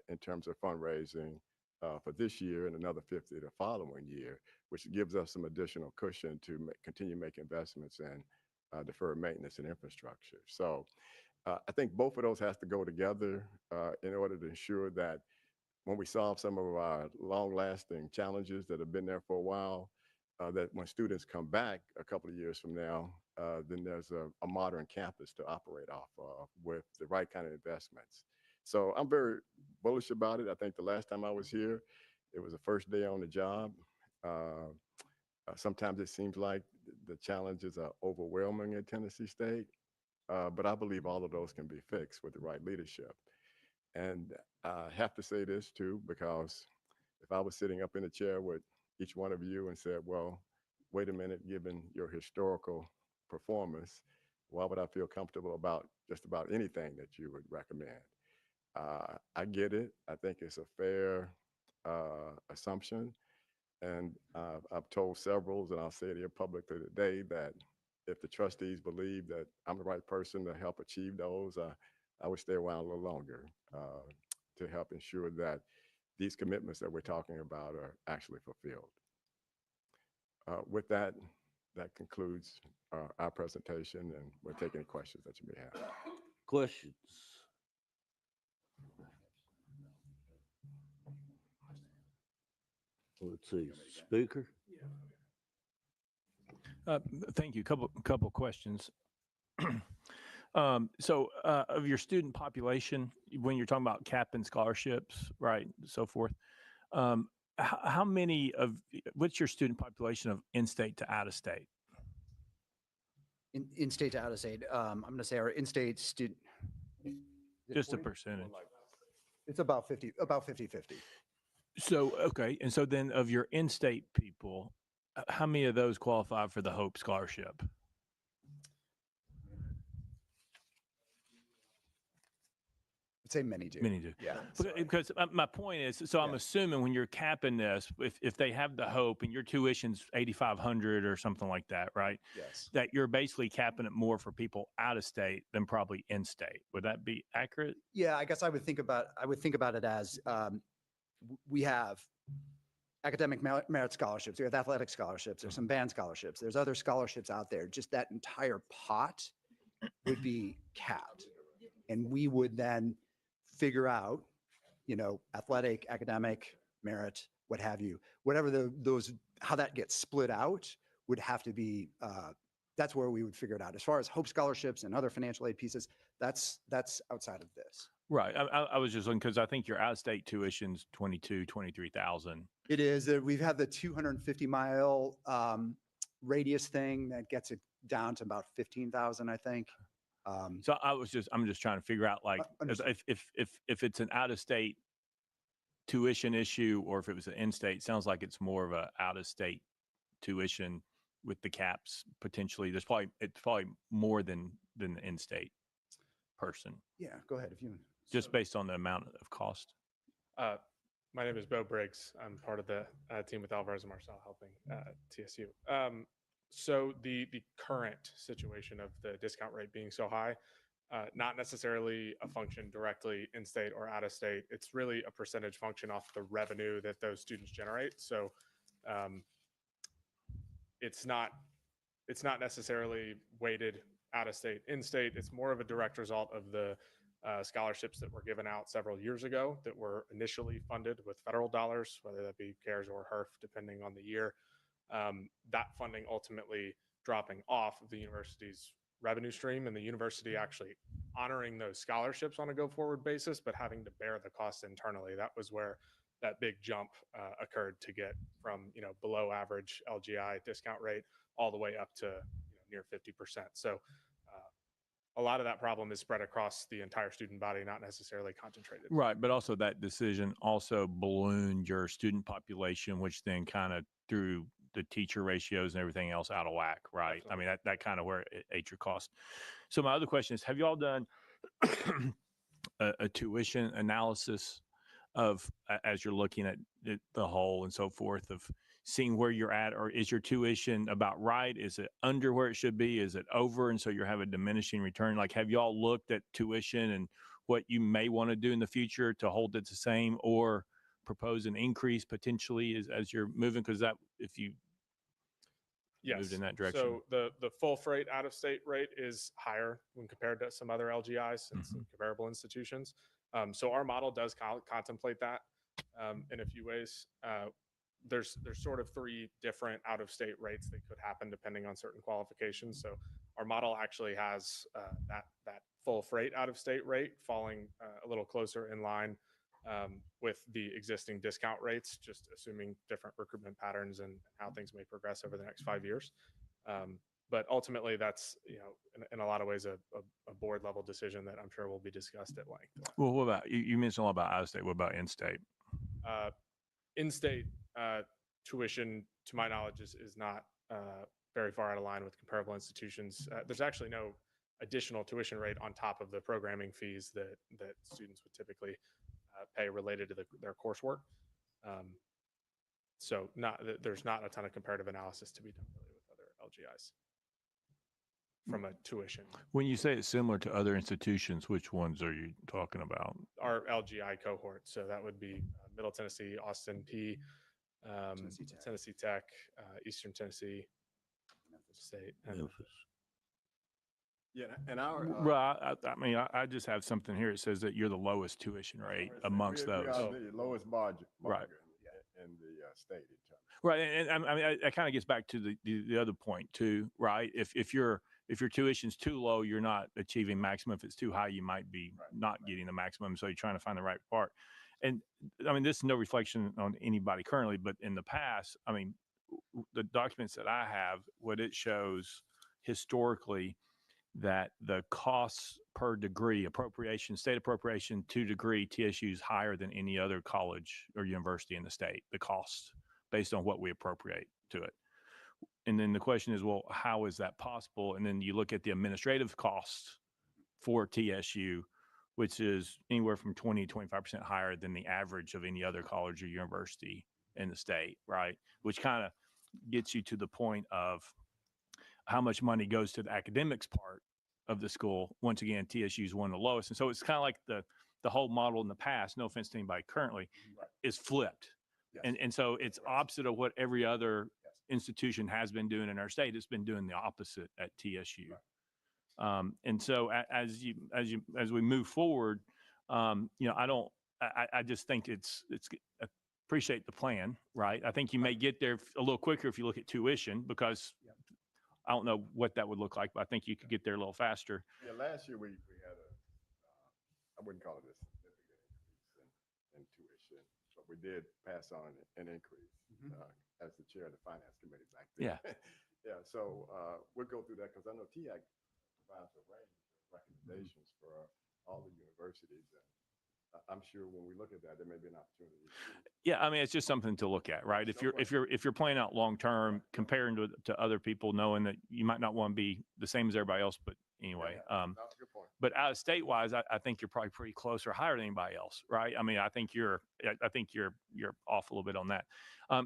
in terms of fundraising for this year and another 50 the following year, which gives us some additional cushion to continue making investments in deferred maintenance and infrastructure. So I think both of those has to go together in order to ensure that when we solve some of our long-lasting challenges that have been there for a while, that when students come back a couple of years from now, then there's a modern campus to operate off of with the right kind of investments. So I'm very bullish about it. I think the last time I was here, it was the first day on the job. Sometimes it seems like the challenges are overwhelming at Tennessee State, but I believe all of those can be fixed with the right leadership. And I have to say this too, because if I was sitting up in a chair with each one of you and said, well, wait a minute, given your historical performance, why would I feel comfortable about just about anything that you would recommend? I get it. I think it's a fair assumption. And I've told several, and I'll say it here publicly today, that if the trustees believe that I'm the right person to help achieve those, I would stay around a little longer to help ensure that these commitments that we're talking about are actually fulfilled. With that, that concludes our presentation, and we'll take any questions that you may have. Questions? Let's see, speaker? Thank you. Couple questions. So of your student population, when you're talking about cap and scholarships, right, so forth, how many what's your student population of in-state to out-of-state? In-state to out-of-state, I'm going to say our in-state student. Just a percentage. It's about 50-50. So, okay. And so then of your in-state people, how many of those qualify for the Hope Scholarship? I'd say many do. Many do. Yeah. Because my point is, so I'm assuming when you're capping this, if they have the Hope and your tuition's $8,500 or something like that, right? Yes. That you're basically capping it more for people out of state than probably in state. Would that be accurate? Yeah, I guess I would think about it as we have academic merit scholarships, we have athletic scholarships, there's some band scholarships, there's other scholarships out there. Just that entire pot would be capped. And we would then figure out, athletic, academic, merit, what have you, whatever how that gets split out would have to be that's where we would figure it out. As far as Hope scholarships and other financial aid pieces, that's outside of this. Right. I was just looking because I think your out-of-state tuition's 23,000. It is. We've had the 250-mile radius thing that gets it down to about 15,000, I think. So I'm just trying to figure out like Understood. if it's an out-of-state tuition issue or if it was an in-state, sounds like it's more of a out-of-state tuition with the caps potentially. It's probably more than the in-state person, Yeah, go ahead if you. just based on the amount of cost. My name is Bo Briggs. I'm part of the team with Alvarez and Marcel helping TSU. So the current situation of the discount rate being so high, not necessarily a function directly in state or out of state. It's really a percentage function off the revenue that those students generate. So it's not necessarily weighted out of state, in state. It's more of a direct result of the scholarships that were given out several years ago that were initially funded with federal dollars, whether that be CARES or HERF, depending on the year. That funding ultimately dropping off of the university's revenue stream, and the university actually honoring those scholarships on a go-forward basis, but having to bear the cost internally. That was where that big jump occurred to get from below average LGI discount rate all the way up to near 50%. So a lot of that problem is spread across the entire student body, not necessarily concentrated. Right, but also that decision also ballooned your student population, which then kind of threw the teacher ratios and everything else out of whack, right? Absolutely. I mean, that kind of where it ate your cost. So my other question is, have you all done a tuition analysis of, as you're looking at the whole and so forth, of seeing where you're at, or is your tuition about right? Is it under where it should be? Is it over? And so you're having a diminishing return. Like, have y'all looked at tuition and what you may want to do in the future to hold it the same or propose an increase potentially as you're moving? Because that, if you moved in that direction. So the full freight out of state rate is higher when compared to some other LGIs and some comparable institutions. So our model does contemplate that in a few ways. There's sort of three different out of state rates that could happen depending on certain qualifications. So our model actually has that full freight out of state rate falling a little closer in line with the existing discount rates, just assuming different recruitment patterns and how things may progress over the next 5 years. But ultimately, that's in a lot of ways a board level decision that I'm sure will be discussed at length. Well, what about you mentioned a lot about out of state? What about in state? In-state tuition, to my knowledge, is not very far out of line with comparable institutions. There's actually no additional tuition rate on top of the programming fees that students would typically pay related to their coursework. So there's not a ton of comparative analysis to be done really with other LGIs from a tuition. When you say it's similar to other institutions, which ones are you talking about? Our LGI cohort. So that would be Middle Tennessee, Austin P, Tennessee Tech, Eastern Tennessee, Memphis State. Memphis. Yeah, and our Well, I mean, I just have something here. It says that you're the lowest tuition rate amongst we those. are the lowest margin Right. in the state. Right, and I mean, that kind of gets back to the other point too, right? If your tuition's too low, you're not achieving maximum. If it's too high, you might be not getting the maximum. So you're trying to find the right part. And I mean, this is no reflection on anybody currently, but in the past, I mean, the documents that I have, what it shows historically, that the costs per degree appropriation, state appropriation to degree, TSU is higher than any other college or university in the state, the cost based on what we appropriate to it. And then the question is, well, how is that possible? And then you look at the administrative costs for TSU, which is anywhere from 20 to 25% higher than the average of any other college or university in the state, right? Which kind of gets you to the point of how much money goes to the academics part of the school. Once again, TSU is one of the lowest. And so it's kind of like the whole model in the past, no offense to anybody currently, is flipped. Yes. And so it's opposite of what every other institution has been doing in our state. It's been doing the opposite at TSU. And so as we move forward, I just think it's appreciate the plan, right? I think you may get there a little quicker if you look at tuition, because I don't know what that would look like, but I think you could get there a little faster. Yeah, last year we had I wouldn't call it a significant increase in tuition, but we did pass on an increase as the chair of the finance committee back then. Yeah. Yeah, so we'll go through that because I know TIAC provides a range of recommendations for all the universities. And I'm sure when we look at that, there may be an opportunity. Yeah, I mean, it's just something to look at, right? If you're playing out long term, comparing to other people, knowing that you might not want to be the same as everybody else, but anyway. That's a good point. But out of state wise, I think you're probably pretty close or higher than anybody else, right? I mean, I think you're off a little bit on that.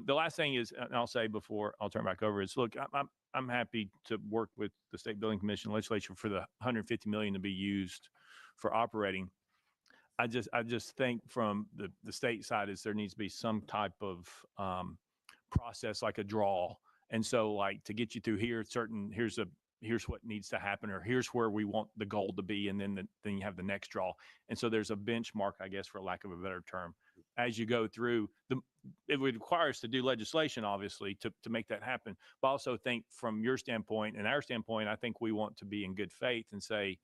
The last thing is, and I'll say before I'll turn back over, is look, I'm happy to work with the State Building Commission legislature for the $150 million to be used for operating. I just think from the state side is there needs to be some type of process, like a draw. And so like to get you through here, here's what needs to happen, or here's where we want the goal to be. And then you have the next draw. And so there's a benchmark, I guess, for lack of a better term, as you go through it would require us to do legislation, obviously, to make that happen. But I also think from your standpoint and our standpoint, I think we want to be in good faith and say,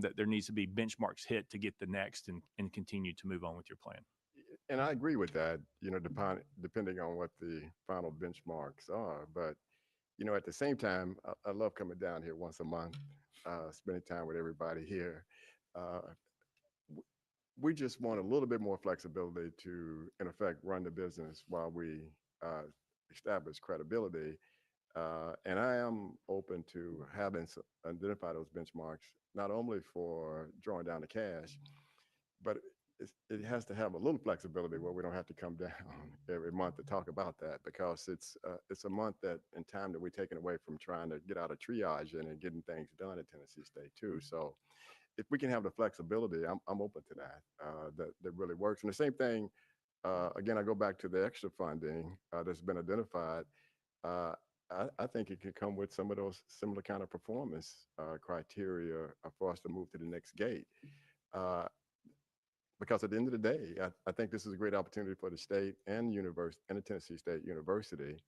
that there needs to be benchmarks hit to get the next and continue to move on with your plan. And I agree with that, depending on what the final benchmarks are. But, at the same time, I love coming down here once a month, spending time with everybody here. We just want a little bit more flexibility to, in effect, run the business while we establish credibility. And I am open to having identify those benchmarks, not only for drawing down the cash, but it has to have a little flexibility where we don't have to come down every month to talk about that, because it's a month that in time that we're taking away from trying to get out of triage and getting things done at Tennessee State too. So if we can have the flexibility, I'm open to that. That really works. And the same thing, again, I go back to the extra funding that's been identified. I think it could come with some of those similar kind of performance criteria for us to move to the next gate. Because at the end of the day, I think this is a great opportunity for the state and university and the Tennessee State University.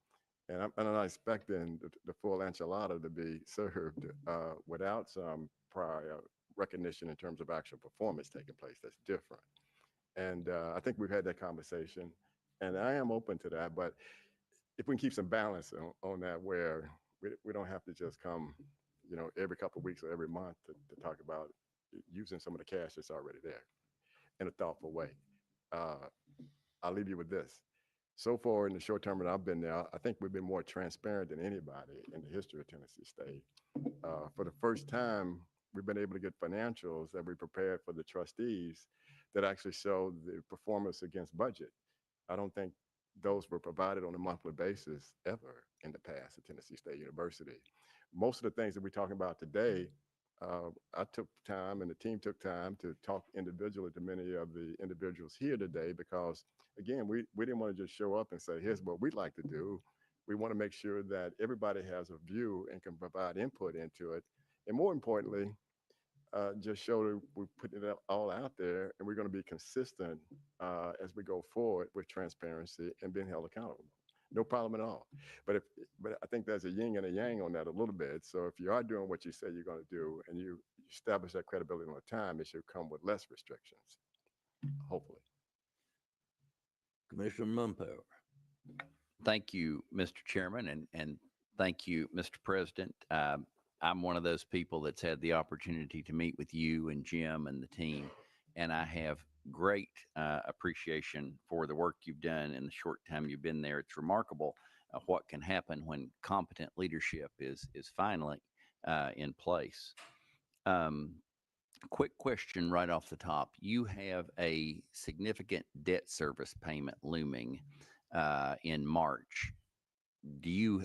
And I'm not expecting the full enchilada to be served without some prior recognition in terms of actual performance taking place that's different. And I think we've had that conversation, and I am open to that. But if we can keep some balance on that, where we don't have to just come, every couple of weeks or every month to talk about using some of the cash that's already there in a thoughtful way. I'll leave you with this. So far in the short term that I've been there, I think we've been more transparent than anybody in the history of Tennessee State. For the first time, we've been able to get financials that we prepared for the trustees that actually show the performance against budget. I don't think those were provided on a monthly basis ever in the past at Tennessee State University. Most of the things that we're talking about today, I took time and the team took time to talk individually to many of the individuals here today, because again, we didn't want to just show up and say, here's what we'd like to do. We want to make sure that everybody has a view and can provide input into it. And more importantly, just show that we're putting it all out there, and we're going to be consistent as we go forward with transparency and being held accountable. No problem at all. But I think there's a yin and a yang on that a little bit. So if you are doing what you say you're going to do, and you establish that credibility over time, it should come with less restrictions, hopefully. Commissioner Mumpower. Thank you, Mr. Chairman, and thank you, Mr. President. I'm one of those people that's had the opportunity to meet with you and Jim and the team, and I have great appreciation for the work you've done in the short time you've been there. It's remarkable what can happen when competent leadership is finally in place. Quick question right off the top. You have a significant debt service payment looming in March. Do you,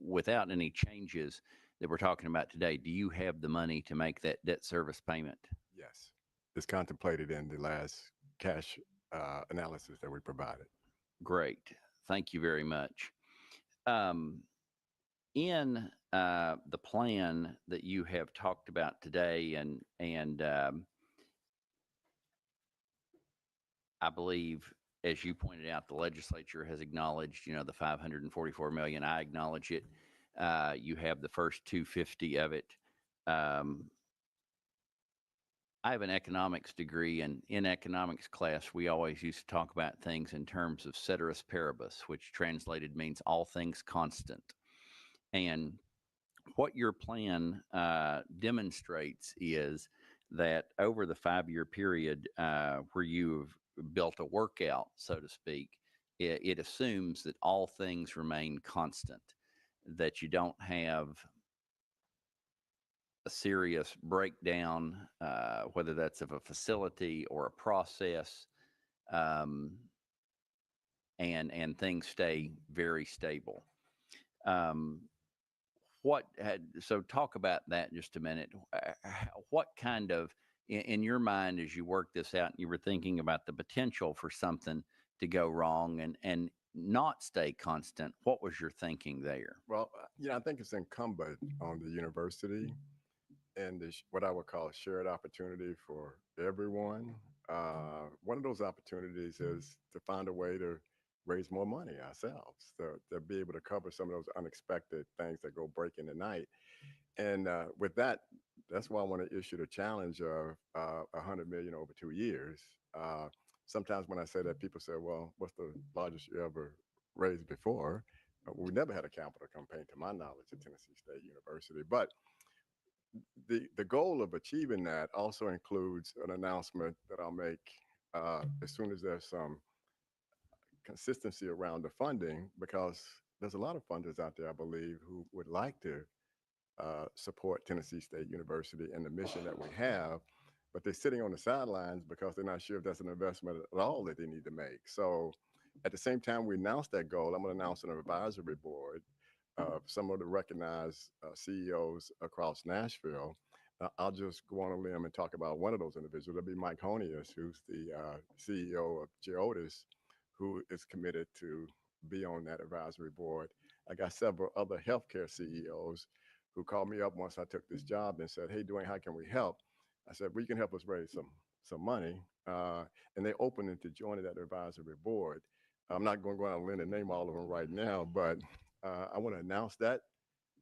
without any changes that we're talking about today, do you have the money to make that debt service payment? Yes, it's contemplated in the last cash analysis that we provided. Great. Thank you very much. In the plan that you have talked about today, and I believe, as you pointed out, the legislature has acknowledged, the $544 million. I acknowledge it. You have the first 250 of it. I have an economics degree, and in economics class, we always used to talk about things in terms of ceteris paribus, which translated means all things constant. And what your plan demonstrates is that over the 5-year period where you've built a workout, so to speak, it assumes that all things remain constant, that you don't have a serious breakdown, whether that's of a facility or a process, and things stay very stable. So talk about that just a minute. What kind of, in your mind, as you work this out, and you were thinking about the potential for something to go wrong and not stay constant, what was your thinking there? Well, I think it's incumbent on the university and what I would call shared opportunity for everyone. One of those opportunities is to find a way to raise more money ourselves, to be able to cover some of those unexpected things that go break in the night. And with that, that's why I want to issue the challenge of $100 million over 2 years. Sometimes when I say that, people say, well, what's the largest you ever raised before? We never had a capital campaign, to my knowledge, at Tennessee State University. But the goal of achieving that also includes an announcement that I'll make as soon as there's some consistency around the funding, because there's a lot of funders out there, I believe, who would like to support Tennessee State University and the mission that we have, but they're sitting on the sidelines because they're not sure if that's an investment at all that they need to make. So at the same time we announce that goal, I'm going to announce an advisory board of some of the recognized CEOs across Nashville. I'll just go on a limb and talk about one of those individuals. That'll be Mike Honius, who's the CEO of Jodeco, who is committed to be on that advisory board. I got several other healthcare CEOs who called me up once I took this job and said, hey, Dwayne, how can we help? I said, well, you can help us raise some money. And they opened it to joining that advisory board. I'm not going to go out and name all of them right now, but I want to announce that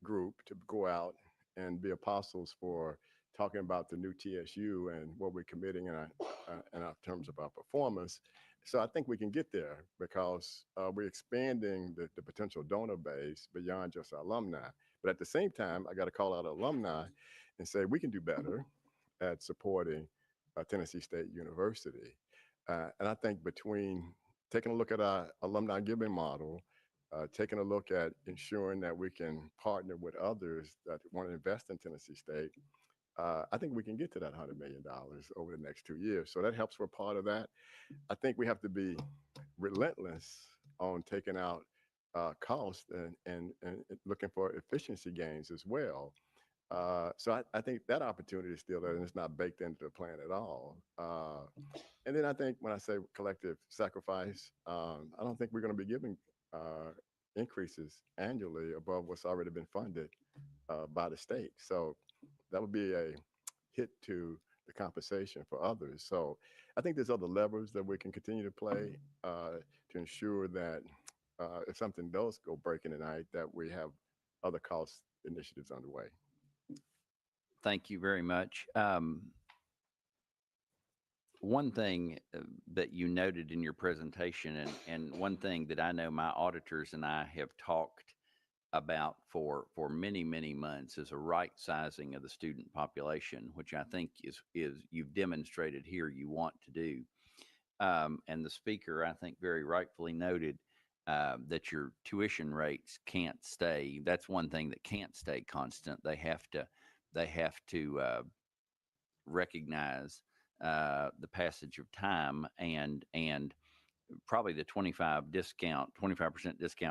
group to go out and be apostles for talking about the new TSU and what we're committing in our terms of our performance. So I think we can get there because we're expanding the potential donor base beyond just our alumni. But at the same time, I got to call out alumni and say we can do better at supporting Tennessee State University. And I think between taking a look at our alumni giving model, taking a look at ensuring that we can partner with others that want to invest in Tennessee State, I think we can get to that $100 million over the next 2 years. So that helps for part of that. I think we have to be relentless on taking out cost and looking for efficiency gains as well. So I think that opportunity is still there, and it's not baked into the plan at all. And then I think when I say collective sacrifice, I don't think we're going to be giving increases annually above what's already been funded by the state. So that would be a hit to the compensation for others. So I think there's other levers that we can continue to play to ensure that if something does go break in the night, that we have other cost initiatives underway. Thank you very much. One thing that you noted in your presentation, and one thing that I know my auditors and I have talked about for many, many months, is a right sizing of the student population, which I think is you've demonstrated here you want to do. And the speaker, I think, very rightfully noted that your tuition rates can't stay. That's one thing that can't stay constant. They have to recognize the passage of time, and probably the 25% discount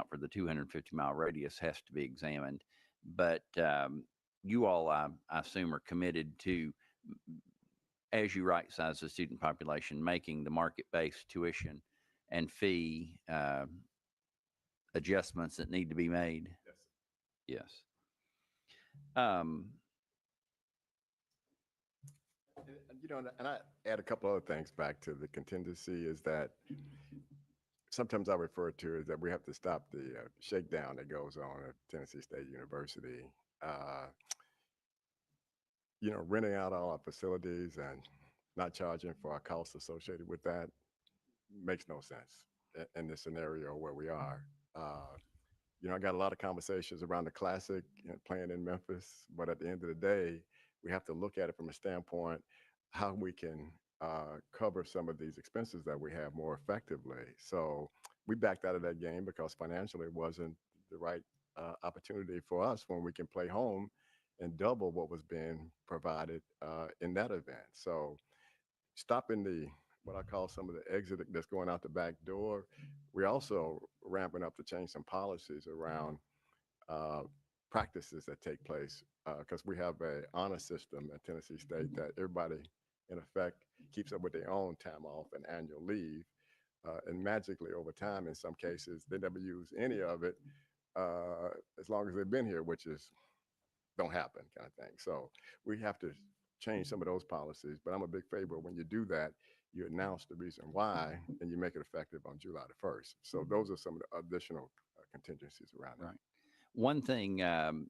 for the 250-mile radius has to be examined. But you all, I assume, are committed to, as you right size the student population, making the market-based tuition and fee adjustments that need to be made. Yes. And I add a couple other things back to the contingency, is that sometimes I refer to is that we have to stop the shakedown that goes on at Tennessee State University. Uh, renting out all our facilities and not charging for our costs associated with that makes no sense in the scenario where we are. I got a lot of conversations around the Classic playing in Memphis, but at the end of the day, we have to look at it from a standpoint how we can cover some of these expenses that we have more effectively. So we backed out of that game because financially it wasn't the right opportunity for us when we can play home and double what was being provided in that event. So stopping what I call some of the exit that's going out the back door. We're also ramping up to change some policies around practices that take place because we have a honor system at Tennessee State that everybody, in effect, keeps up with their own time off and annual leave. And magically, over time, in some cases, they never use any of it as long as they've been here, which is don't happen kind of thing. So we have to change some of those policies. But I'm a big favor when you do that, you announce the reason why and you make it effective on July the 1st. So those are some of the additional contingencies around that. Right. One thing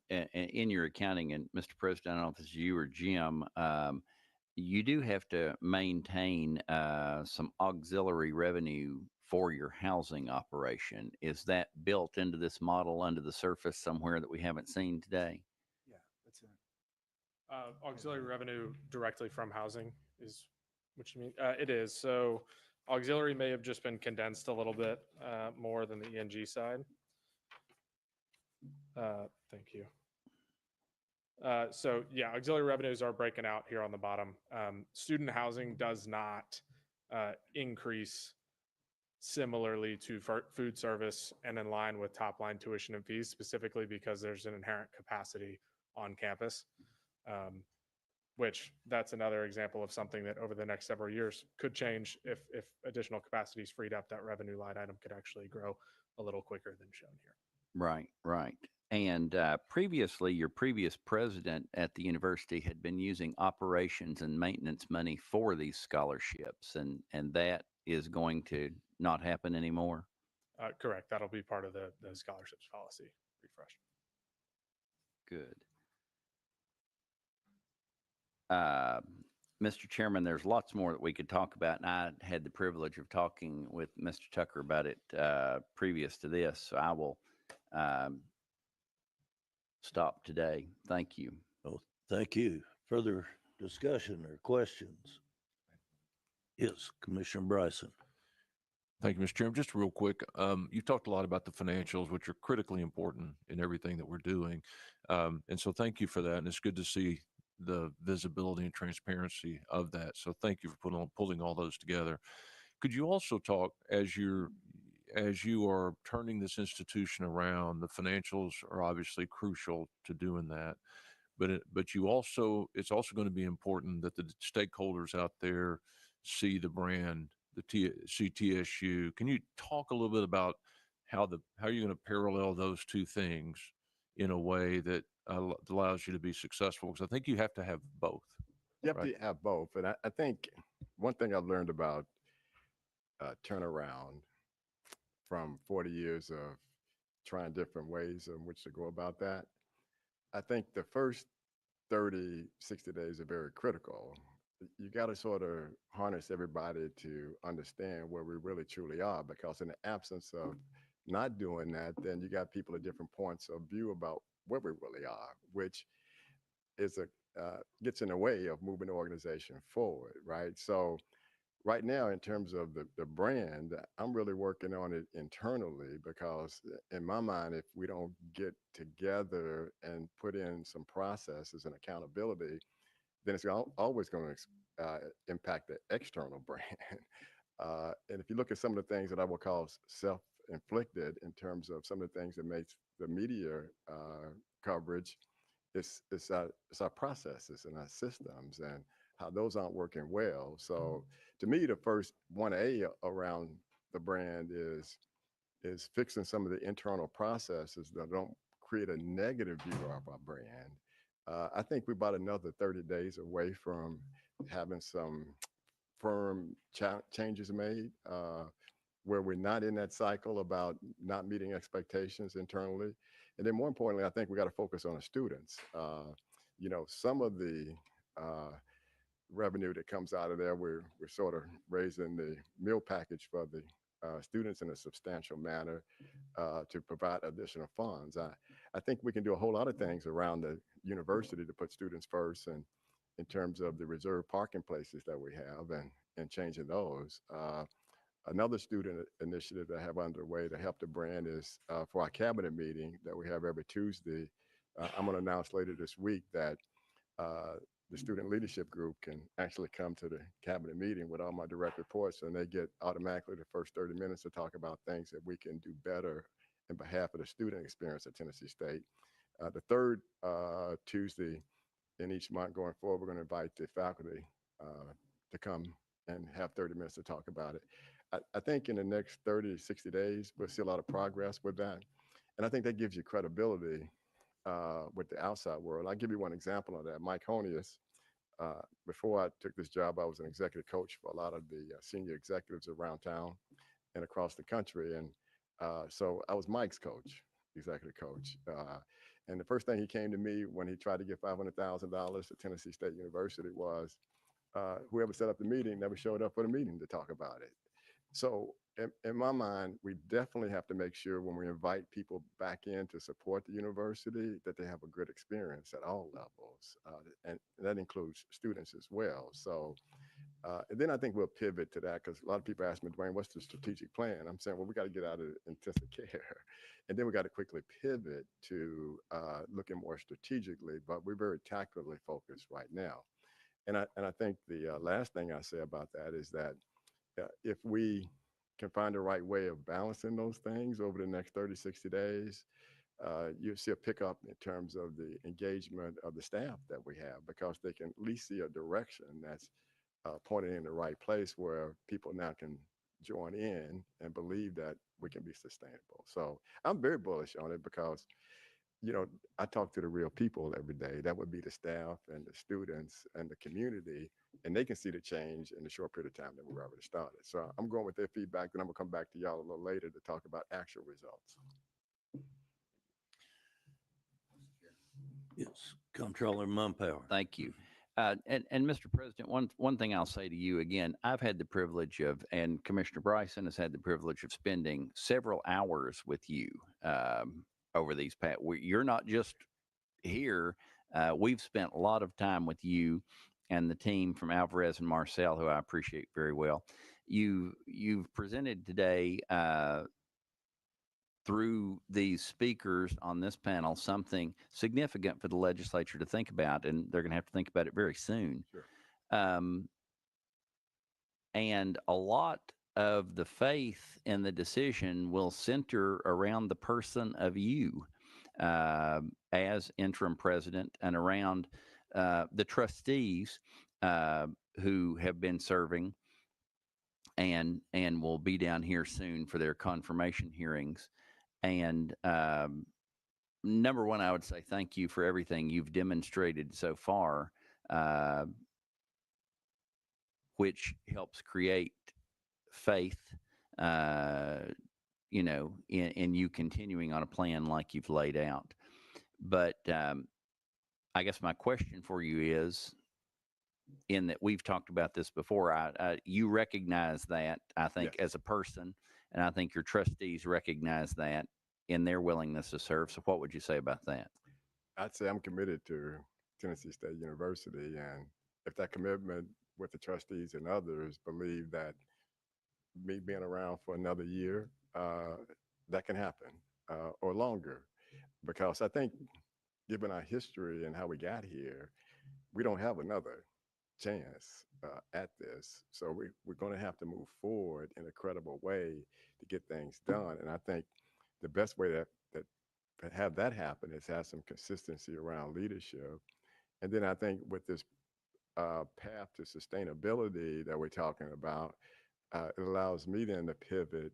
in your accounting, and Mr. President, I don't know if it's you or Jim, you do have to maintain some auxiliary revenue for your housing operation. Is that built into this model under the surface somewhere that we haven't seen today? Yeah, that's it. Auxiliary revenue directly from housing is what you mean? It is. So auxiliary may have just been condensed a little bit more than the ENG side. Thank you. So yeah, auxiliary revenues are breaking out here on the bottom. Student housing does not increase similarly to food service and in line with top line tuition and fees, specifically because there's an inherent capacity on campus, which that's another example of something that over the next several years could change if additional capacity is freed up. That revenue line item could actually grow a little quicker than shown here. Right, right. And previously, your previous president at the university had been using operations and maintenance money for these scholarships, and that is going to not happen anymore? Correct. That'll be part of the scholarships policy refresh. Good. Mr. Chairman, there's lots more that we could talk about, and I had the privilege of talking with Mr. Tucker about it previous to this, so I will stop today. Thank you. Well, thank you. Further discussion or questions? Yes, Commissioner Bryson. Thank you, Mr. Chairman. Just real quick, you've talked a lot about the financials, which are critically important in everything that we're doing. And so thank you for that. And it's good to see the visibility and transparency of that. So thank you for pulling all those together. Could you also talk, as you are turning this institution around, the financials are obviously crucial to doing that. But it's also going to be important that the stakeholders out there see the brand, see TSU. Can you talk a little bit about how you're going to parallel those two things in a way that allows you to be successful? Because I think you have to have both. You have to have both. And I think one thing I've learned about turnaround from 40 years of trying different ways in which to go about that, I think the first 30, 60 days are very critical. You got to sort of harness everybody to understand where we really truly are, because in the absence of not doing that, then you got people at different points of view about where we really are, which is gets in the way of moving the organization forward, right? So right now, in terms of the brand, I'm really working on it internally, because in my mind, if we don't get together and put in some processes and accountability, then it's always going to impact the external brand. And if you look at some of the things that I will call self-inflicted in terms of some of the things that makes the media coverage, it's our processes and our systems and how those aren't working well. So to me, the first 1A around the brand is fixing some of the internal processes that don't create a negative view of our brand. I think we're about another 30 days away from having some firm changes made. where we're not in that cycle about not meeting expectations internally. And then more importantly, I think we got to focus on the students. You know, some of the revenue that comes out of there, we're sort of raising the meal package for the students in a substantial manner to provide additional funds. I think we can do a whole lot of things around the university to put students first, and in terms of the reserved parking places that we have and changing those. Another student initiative that I have underway to help the brand is for our cabinet meeting that we have every Tuesday. I'm going to announce later this week that the student leadership group can actually come to the cabinet meeting with all my direct reports, and they get automatically the first 30 minutes to talk about things that we can do better in behalf of the student experience at Tennessee State. The third Tuesday in each month going forward, we're going to invite the faculty to come and have 30 minutes to talk about it. I think in the next 30 to 60 days, we'll see a lot of progress with that. And I think that gives you credibility with the outside world. I'll give you one example of that. Mike Honius, before I took this job, I was an executive coach for a lot of the senior executives around town and across the country. And so I was Mike's coach, executive coach. And the first thing he came to me when he tried to get $500,000 to Tennessee State University was whoever set up the meeting never showed up for the meeting to talk about it. So in my mind, we definitely have to make sure when we invite people back in to support the university that they have a good experience at all levels. And that includes students as well. So and then I think we'll pivot to that because a lot of people ask me, Dwayne, what's the strategic plan? I'm saying, well, we got to get out of intensive care. And then we got to quickly pivot to looking more strategically, but we're very tactically focused right now. And I think the last thing I say about that is that if we can find the right way of balancing those things over the next 30, 60 days, you'll see a pickup in terms of the engagement of the staff that we have, because they can at least see a direction that's pointing in the right place where people now can join in and believe that we can be sustainable. So I'm very bullish on it because, you know, I talk to the real people every day. That would be the staff and the students and the community, and they can see the change in the short period of time that we've already started. So I'm going with their feedback, and I'm gonna come back to y'all a little later to talk about actual results. Yes, Comptroller Mumpower. Thank you. And Mr. President, one thing I'll say to you again, I've had the privilege of, and Commissioner Bryson has had the privilege of spending several hours with you over these past. You're not just here. We've spent a lot of time with you and the team from Alvarez and Marcel, who I appreciate very well. You've presented today through these speakers on this panel something significant for the legislature to think about, and they're going to have to think about it very soon. Sure. And a lot of the faith in the decision will center around the person of you as interim president, and around the trustees who have been serving and will be down here soon for their confirmation hearings. And number one, I would say thank you for everything you've demonstrated so far, which helps create faith, you know, in you continuing on a plan like you've laid out. But I guess my question for you is, in that we've talked about this before, you recognize that, I think, Yes. as a person, and I think your trustees recognize that in their willingness to serve. So what would you say about that? I'd say I'm committed to Tennessee State University, and if that commitment with the trustees and others believe that me being around for another year, that can happen, or longer, because I think given our history and how we got here, we don't have another chance at this. So we're going to have to move forward in a credible way to get things done. And I think the best way that have that happen is have some consistency around leadership. And then I think with this path to sustainability that we're talking about, it allows me then to pivot,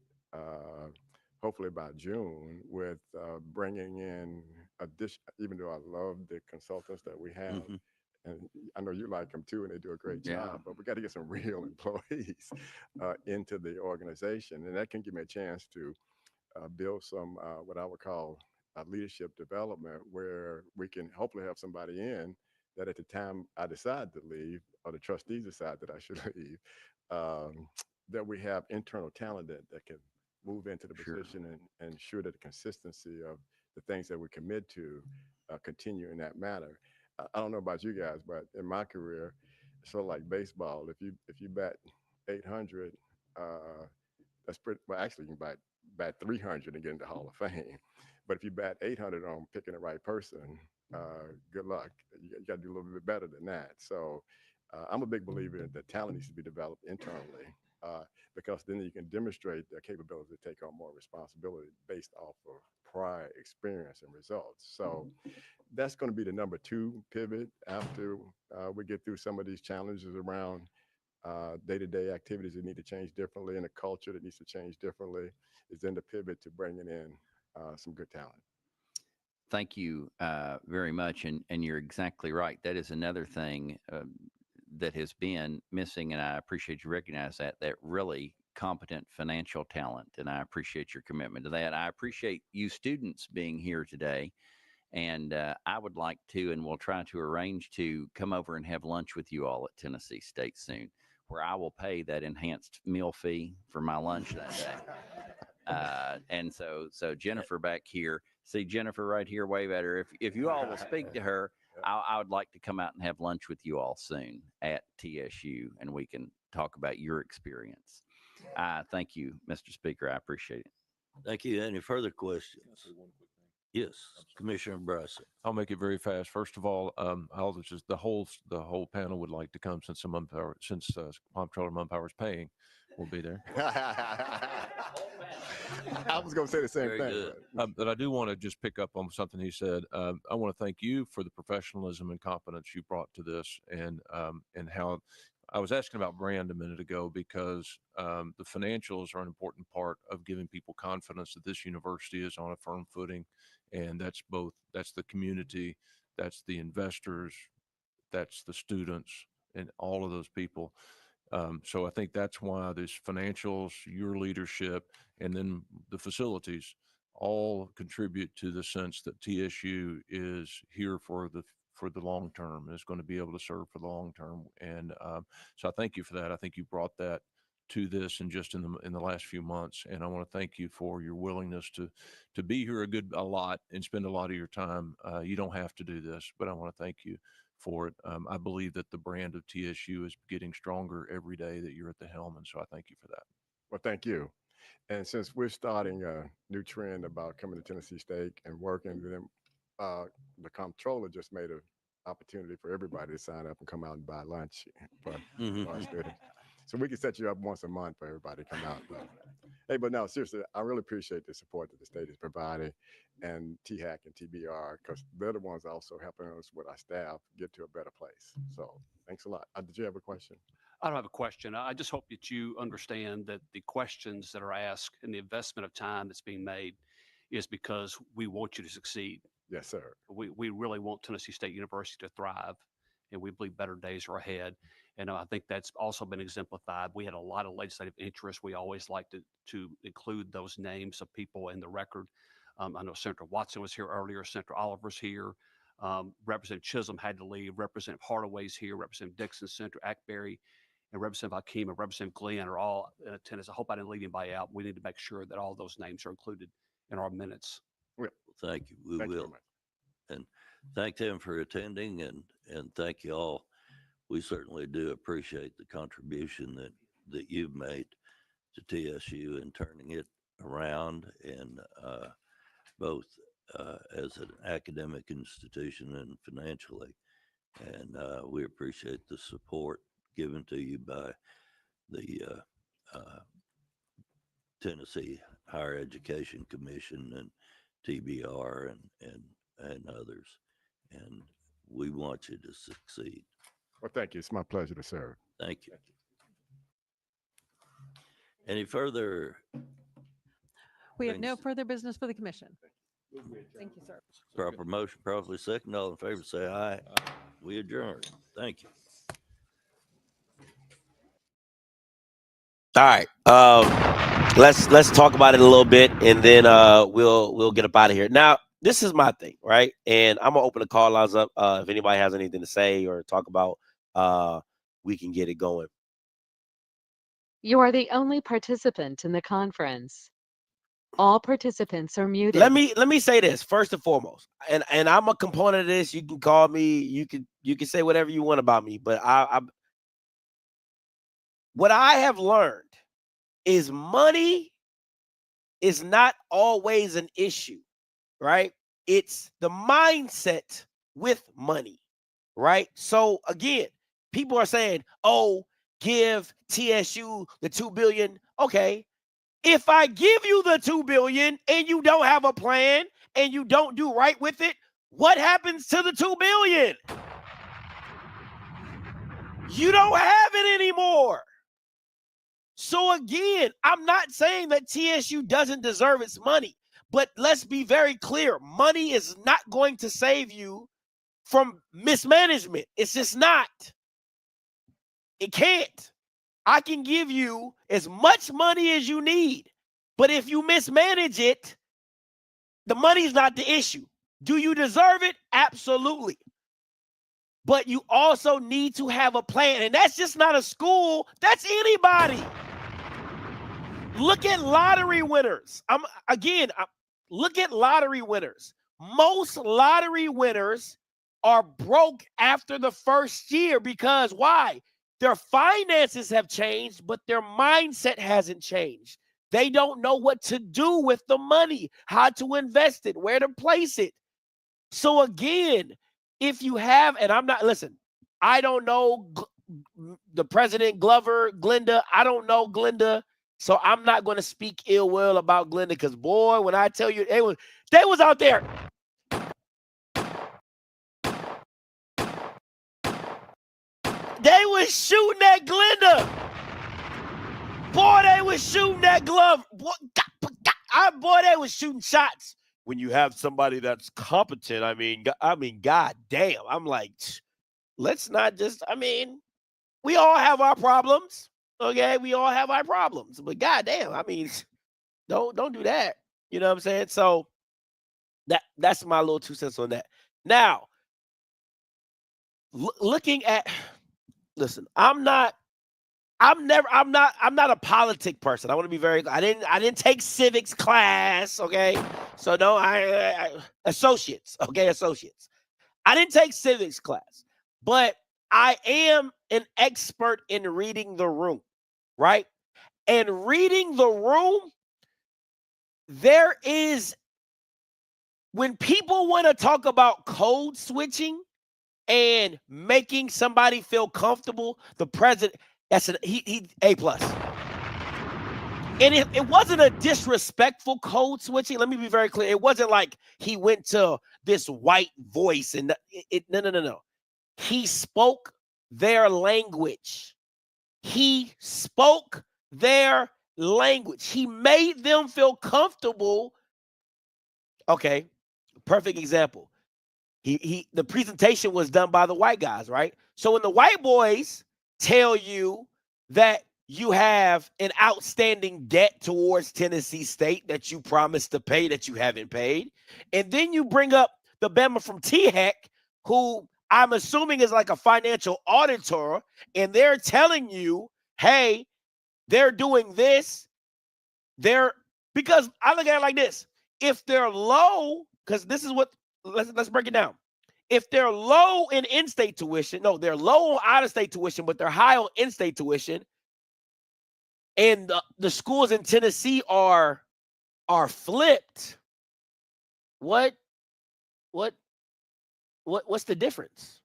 hopefully by June, with bringing in addition, even though I love the consultants that we have, and I know you like them too, and they do a great Yeah. job, but we got to get some real employees into the organization. And that can give me a chance to build some, what I would call leadership development, where we can hopefully have somebody in that at the time I decide to leave, or the trustees decide that I should leave, that we have internal talent that can move into the Sure. position and ensure that the consistency of the things that we commit to continue in that manner. I don't know about you guys, but in my career, it's sort of like baseball. If you bat 800, that's pretty well. Actually, you can bat 300 and get into Hall of Fame. But if you bat 800 on picking the right person, good luck. You got to do a little bit better than that. So I'm a big believer that talent needs to be developed internally, because then you can demonstrate their capability to take on more responsibility based off of prior experience and results. So that's going to be the number 2 pivot after we get through some of these challenges around day-to-day activities that need to change differently, and a culture that needs to change differently, is then the pivot to bringing in some good talent. Thank you very much. And you're exactly right. That is another thing that has been missing. And I appreciate you recognize that really competent financial talent. And I appreciate your commitment to that. I appreciate you students being here today. And I would like to, and we'll try to arrange to come over and have lunch with you all at Tennessee State soon, where I will pay that enhanced meal fee for my lunch that day. And so Jennifer back here, see Jennifer right here, wave at her. If you all will speak to her, I would like to come out and have lunch with you all soon at TSU, and we can talk about your experience. Thank you, Mr. Speaker. I appreciate it. Thank you. Any further questions? Yes, Commissioner Bryson. I'll make it very fast. First of all, I'll just the whole panel would like to come, since Comptroller Mumpower is paying. We'll be there. I was going to say the same Very thing. good. But I do want to just pick up on something he said. I want to thank you for the professionalism and competence you brought to this, and how I was asking about brand a minute ago, because the financials are an important part of giving people confidence that this university is on a firm footing. And that's the community, that's the investors, that's the students, and all of those people. So I think that's why this financials, your leadership, and then the facilities all contribute to the sense that TSU is here for the long term, is going to be able to serve for the long term. And so I thank you for that. I think you brought that to this and just in the last few months. And I want to thank you for your willingness to be here a lot and spend a lot of your time. You don't have to do this, but I want to thank you for it. I believe that the brand of TSU is getting stronger every day that you're at the helm. And so I thank you for that. Well, thank you. And since we're starting a new trend about coming to Tennessee State and working, then the comptroller just made an opportunity for everybody to sign up and come out and buy lunch for our students. So we can set you up once a month for everybody to come out. But no, seriously, I really appreciate the support that the state is providing, and THAC and TBR, because they're the ones also helping us with our staff get to a better place. So thanks a lot. Did you have a question? I don't have a question. I just hope that you understand that the questions that are asked and the investment of time that's being made is because we want you to succeed. Yes, sir. We really want Tennessee State University to thrive, and we believe better days are ahead. And I think that's also been exemplified. We had a lot of legislative interest. We always like to include those names of people in the record. I know Senator Watson was here earlier. Senator Oliver's here. Representative Chisholm had to leave. Representative Hardaway's here. Representative Dixon, Senator Ackberry, and Representative Hakeem and Representative Glenn are all in attendance. I hope I didn't leave anybody out. We need to make sure that all those names are included in our minutes. Well, thank you. We will. And thank them for attending, and thank you all. We certainly do appreciate the contribution that you've made to TSU in turning it around, and both as an academic institution and financially. And we appreciate the support given to you by the Tennessee Higher Education Commission and TBR and others. And we want you to succeed. Well, thank you. It's my pleasure to serve. Thank you. Any further? We have no things? further business for the commission. Thank you, sir. Proper motion, properly second. All in favor, say aye. We adjourn. Thank you. All right. Let's talk about it a little bit, and then we'll get up out of here. Now, this is my thing, right? And I'm gonna open the call lines up. If anybody has anything to say or talk about, we can get it going. You are the only participant in the conference. All participants are muted. Let me say this first and foremost, and I'm a component of this. You can call me. You can say whatever you want about me, but what I have learned is money is not always an issue, right? It's the mindset with money, right? So again, people are saying, "Oh, give TSU the $2 billion." Okay, if I give you the $2 billion and you don't have a plan and you don't do right with it, what happens to the $2 billion? You don't have it anymore. So again, I'm not saying that TSU doesn't deserve its money, but let's be very clear. Money is not going to save you from mismanagement. It's just not. It can't. I can give you as much money as you need, but if you mismanage it, the money's not the issue. Do you deserve it? Absolutely. But you also need to have a plan, and that's just not a school. That's anybody. Look at lottery winners. Look at lottery winners. Most lottery winners are broke after the first year because why? Their finances have changed, but their mindset hasn't changed. They don't know what to do with the money, how to invest it, where to place it. So again, if you have, and listen, I don't know the president, Glenda. I don't know Glenda. So I'm not going to speak ill will about Glenda because, boy, when I tell you, they was out there. They was shooting at Glenda. Boy, they was shooting that glove. Boy, they was shooting shots. When you have somebody that's competent, I mean, God damn. I'm like, let's not just, we all have our problems. Okay, we all have our problems, but goddamn, don't do that. You know what I'm saying? So that's my little 2 cents on that. Now, looking at, listen, I'm not a politic person. I want to be very. I didn't take civics class. Okay, so no, I associates. Okay, associates. I didn't take civics class, but I am an expert in reading the room. Right? And reading the room, there is, when people want to talk about code switching and making somebody feel comfortable, the president, he A+. And it wasn't a disrespectful code switching. Let me be very clear. It wasn't like he went to this white voice and no. He spoke their language. He spoke their language. He made them feel comfortable. Okay, perfect example. The presentation was done by the white guys, right? So when the white boys tell you that you have an outstanding debt towards Tennessee State that you promised to pay that you haven't paid, and then you bring up the Bama from THEC, who I'm assuming is like a financial auditor, and they're telling you, hey, they're doing this. Because I look at it like this. If they're low, because this is what, let's break it down. If they're low in in-state tuition, no, they're low on out-of-state tuition, but they're high on in-state tuition, and the schools in Tennessee are flipped, what's the difference?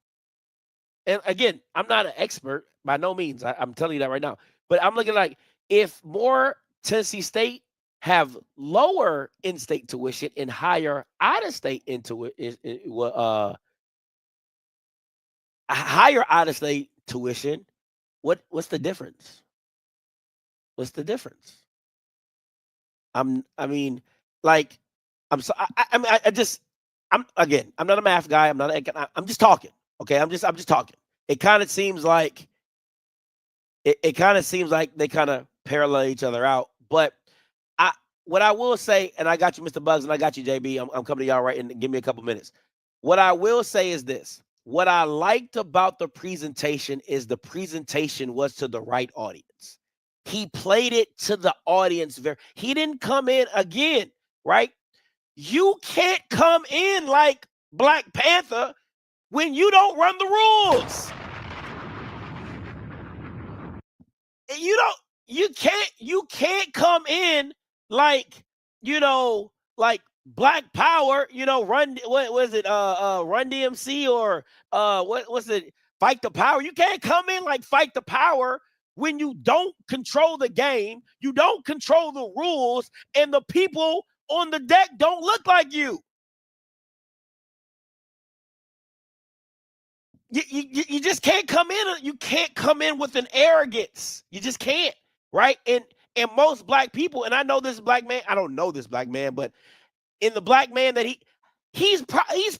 And again, I'm not an expert by no means. I'm telling you that right now. But I'm looking like, if more Tennessee State have lower in-state tuition and higher out-of-state higher out-of-state tuition, what's the difference? What's the difference? I'm not a math guy. I'm just talking. Okay, I'm just talking. It kind of seems like it kind of seems like they kind of parallel each other out. But what I will say, and I got you, Mr. Bugs, and I got you, JB. I'm coming to y'all right, and give me a couple minutes. What I will say is this. What I liked about the presentation is the presentation was to the right audience. He played it to the audience. He didn't come in again, right? You can't come in like Black Panther when you don't run the rules. You can't come in like, like Black Power, run, what was it, Run DMC, or what was it, Fight the Power. You can't come in like Fight the Power when you don't control the game, you don't control the rules, and the people on the deck don't look like you. You just can't come in. You can't come in with an arrogance. You just can't, right? And most Black people, and I know this Black man, I don't know this Black man, but in the Black man that he's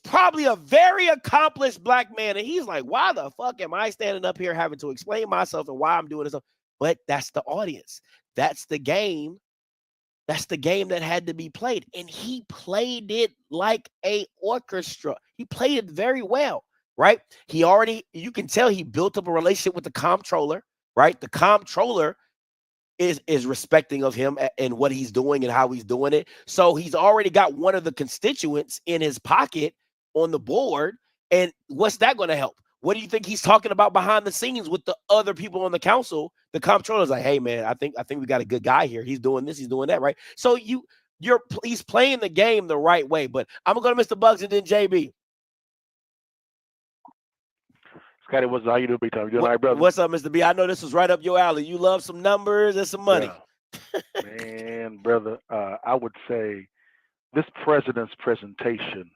probably a very accomplished Black man, and he's like, why the fuck am I standing up here having to explain myself and why I'm doing this? But that's the audience. That's the game. That's the game that had to be played, and he played it like a orchestra. He played it very well. Right? You can tell he built up a relationship with the comptroller, right? The comptroller is respecting of him and what he's doing and how he's doing it. So he's already got one of the constituents in his pocket on the board. And what's that going to help? What do you think he's talking about behind the scenes with the other people on the council? The comptroller's like, hey man, I think we got a good guy here. He's doing this, he's doing that, right? So he's playing the game the right way. But I'm gonna go to Mr. Bugs and then JB. Scotty, what's how you doing, B-Time? You doing all right, brother? What's up, Mr. B? I know this was right up your alley. You love some numbers and some money. Yeah. Man, brother, I would say this president's presentation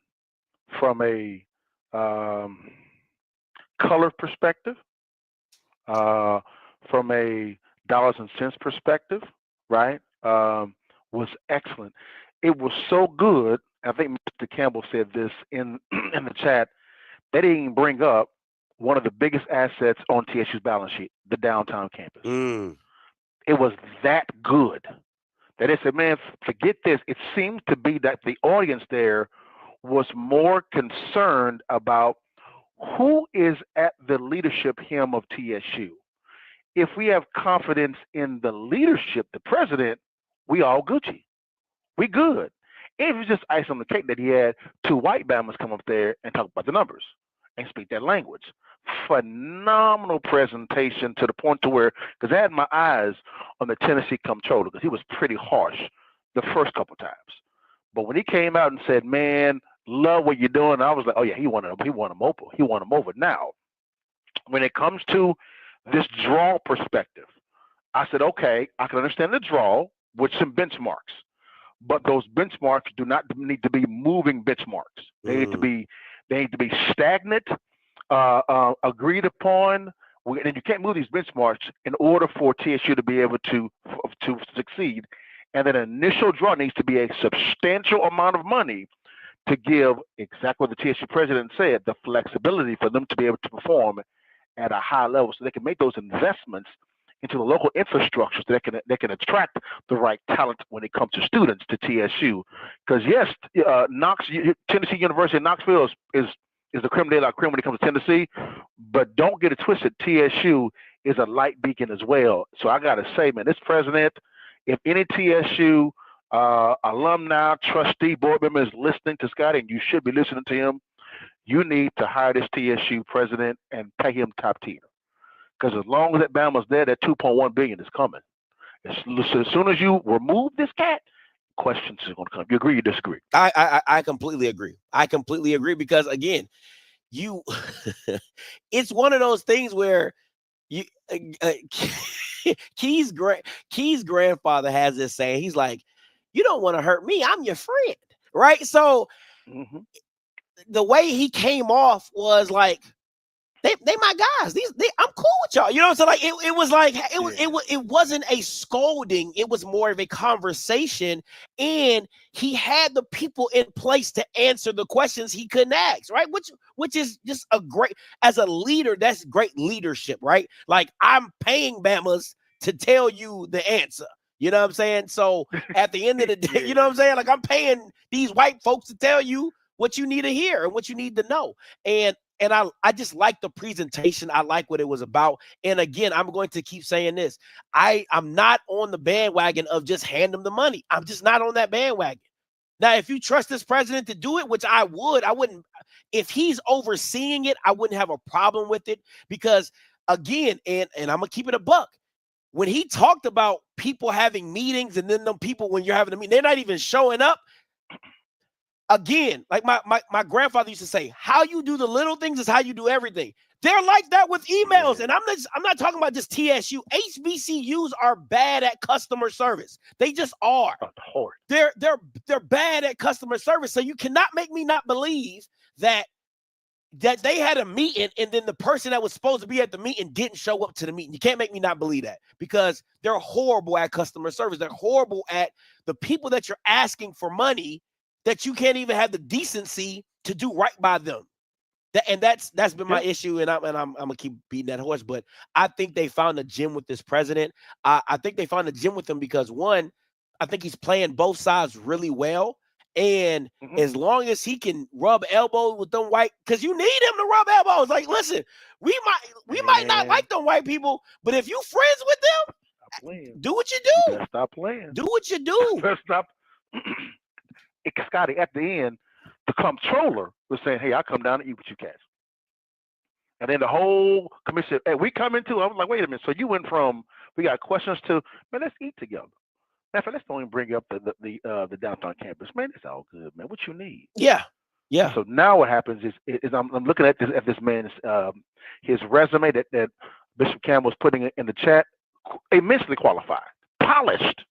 from a color perspective, from a dollars and cents perspective, right, was excellent. It was so good. I think Mr. Campbell said this in the chat. They didn't even bring up one of the biggest assets on TSU's balance sheet, the downtown campus. It was that good that they said, man, forget this. It seemed to be that the audience there was more concerned about who is at the leadership helm of TSU. If we have confidence in the leadership, the president, we all Gucci. We good. It was just ice on the cake that he had two white Bama's come up there and talk about the numbers and speak that language. Phenomenal presentation to the point to where, because I had my eyes on the Tennessee comptroller, because he was pretty harsh the first couple times. But when he came out and said, man, love what you're doing, I was like, oh yeah, he won him over. Now, when it comes to this draw perspective, I said, okay, I can understand the draw with some benchmarks, but those benchmarks do not need to be moving benchmarks. They need to be stagnant, agreed upon, and you can't move these benchmarks in order for TSU to be able to succeed. And that initial draw needs to be a substantial amount of money to give exactly what the TSU president said, the flexibility for them to be able to perform at a high level, so they can make those investments into the local infrastructure so they can attract the right talent when it comes to students to TSU. Because yes, Tennessee University in Knoxville is the creme de la creme when it comes to Tennessee, but don't get it twisted. TSU is a light beacon as well. So I got to say, man, this president, if any TSU alumni, trustee, board member is listening to Scotty, and you should be listening to him, you need to hire this TSU president and pay him top tier. Because as long as that Bama's there, that $2.1 billion is coming. As soon as you remove this cat, questions are going to come. You agree or disagree? I completely agree. I completely agree because, again, it's one of those things where Key's grandfather has this saying. He's like, you don't want to hurt me. I'm your friend, right? So the way he came off was like, they my guys. I'm cool with y'all. You know what I'm saying? Like it was like it wasn't a scolding. It was more of a conversation, and he had the people in place to answer the questions he couldn't ask, right? Which is just a great, as a leader, that's great leadership, right? Like I'm paying Bamas to tell you the answer. You know what I'm saying? So at the end of the day, you know what I'm saying? Like I'm paying these white folks to tell you what you need to hear and what you need to know. And I just like the presentation. I like what it was about. And again, I'm going to keep saying this. I'm not on the bandwagon of just hand them the money. I'm just not on that bandwagon. Now, if you trust this president to do it, which I wouldn't, if he's overseeing it, I wouldn't have a problem with it because again, and I'm going to keep it a buck. When he talked about people having meetings and then them people, when you're having a meeting, they're not even showing up. Again, like my grandfather used to say, how you do the little things is how you do everything. They're like that with emails. And I'm not talking about just TSU. HBCUs are bad at customer service. They just are. They're bad at customer service. So you cannot make me not believe that they had a meeting and then the person that was supposed to be at the meeting didn't show up to the meeting. You can't make me not believe that because they're horrible at customer service. They're horrible at the people that you're asking for money that you can't even have the decency to do right by them. That's been my issue, and I'm gonna keep beating that horse. But I think they found a gem with this president. I think they found a gem with him because one, I think he's playing both sides really well. And as long as he can rub elbows with them white, because you need him to rub elbows. Like, listen, we might not like them white people, but if you friends with them, do what you do. You better stop playing. Do what you do. You better stop. Scotty, at the end, the comptroller was saying, "Hey, I'll come down and eat with you cats." And then the whole commission, "Hey, we coming too." I was like, "Wait a minute." So you went from we got questions to, "Man, let's eat together." Matter of fact, let's don't even bring up the downtown campus. Man, it's all good, man. What you need? Yeah. So now what happens is I'm looking at this man's his resume that Bishop Campbell's putting in the chat. Immensely qualified, polished,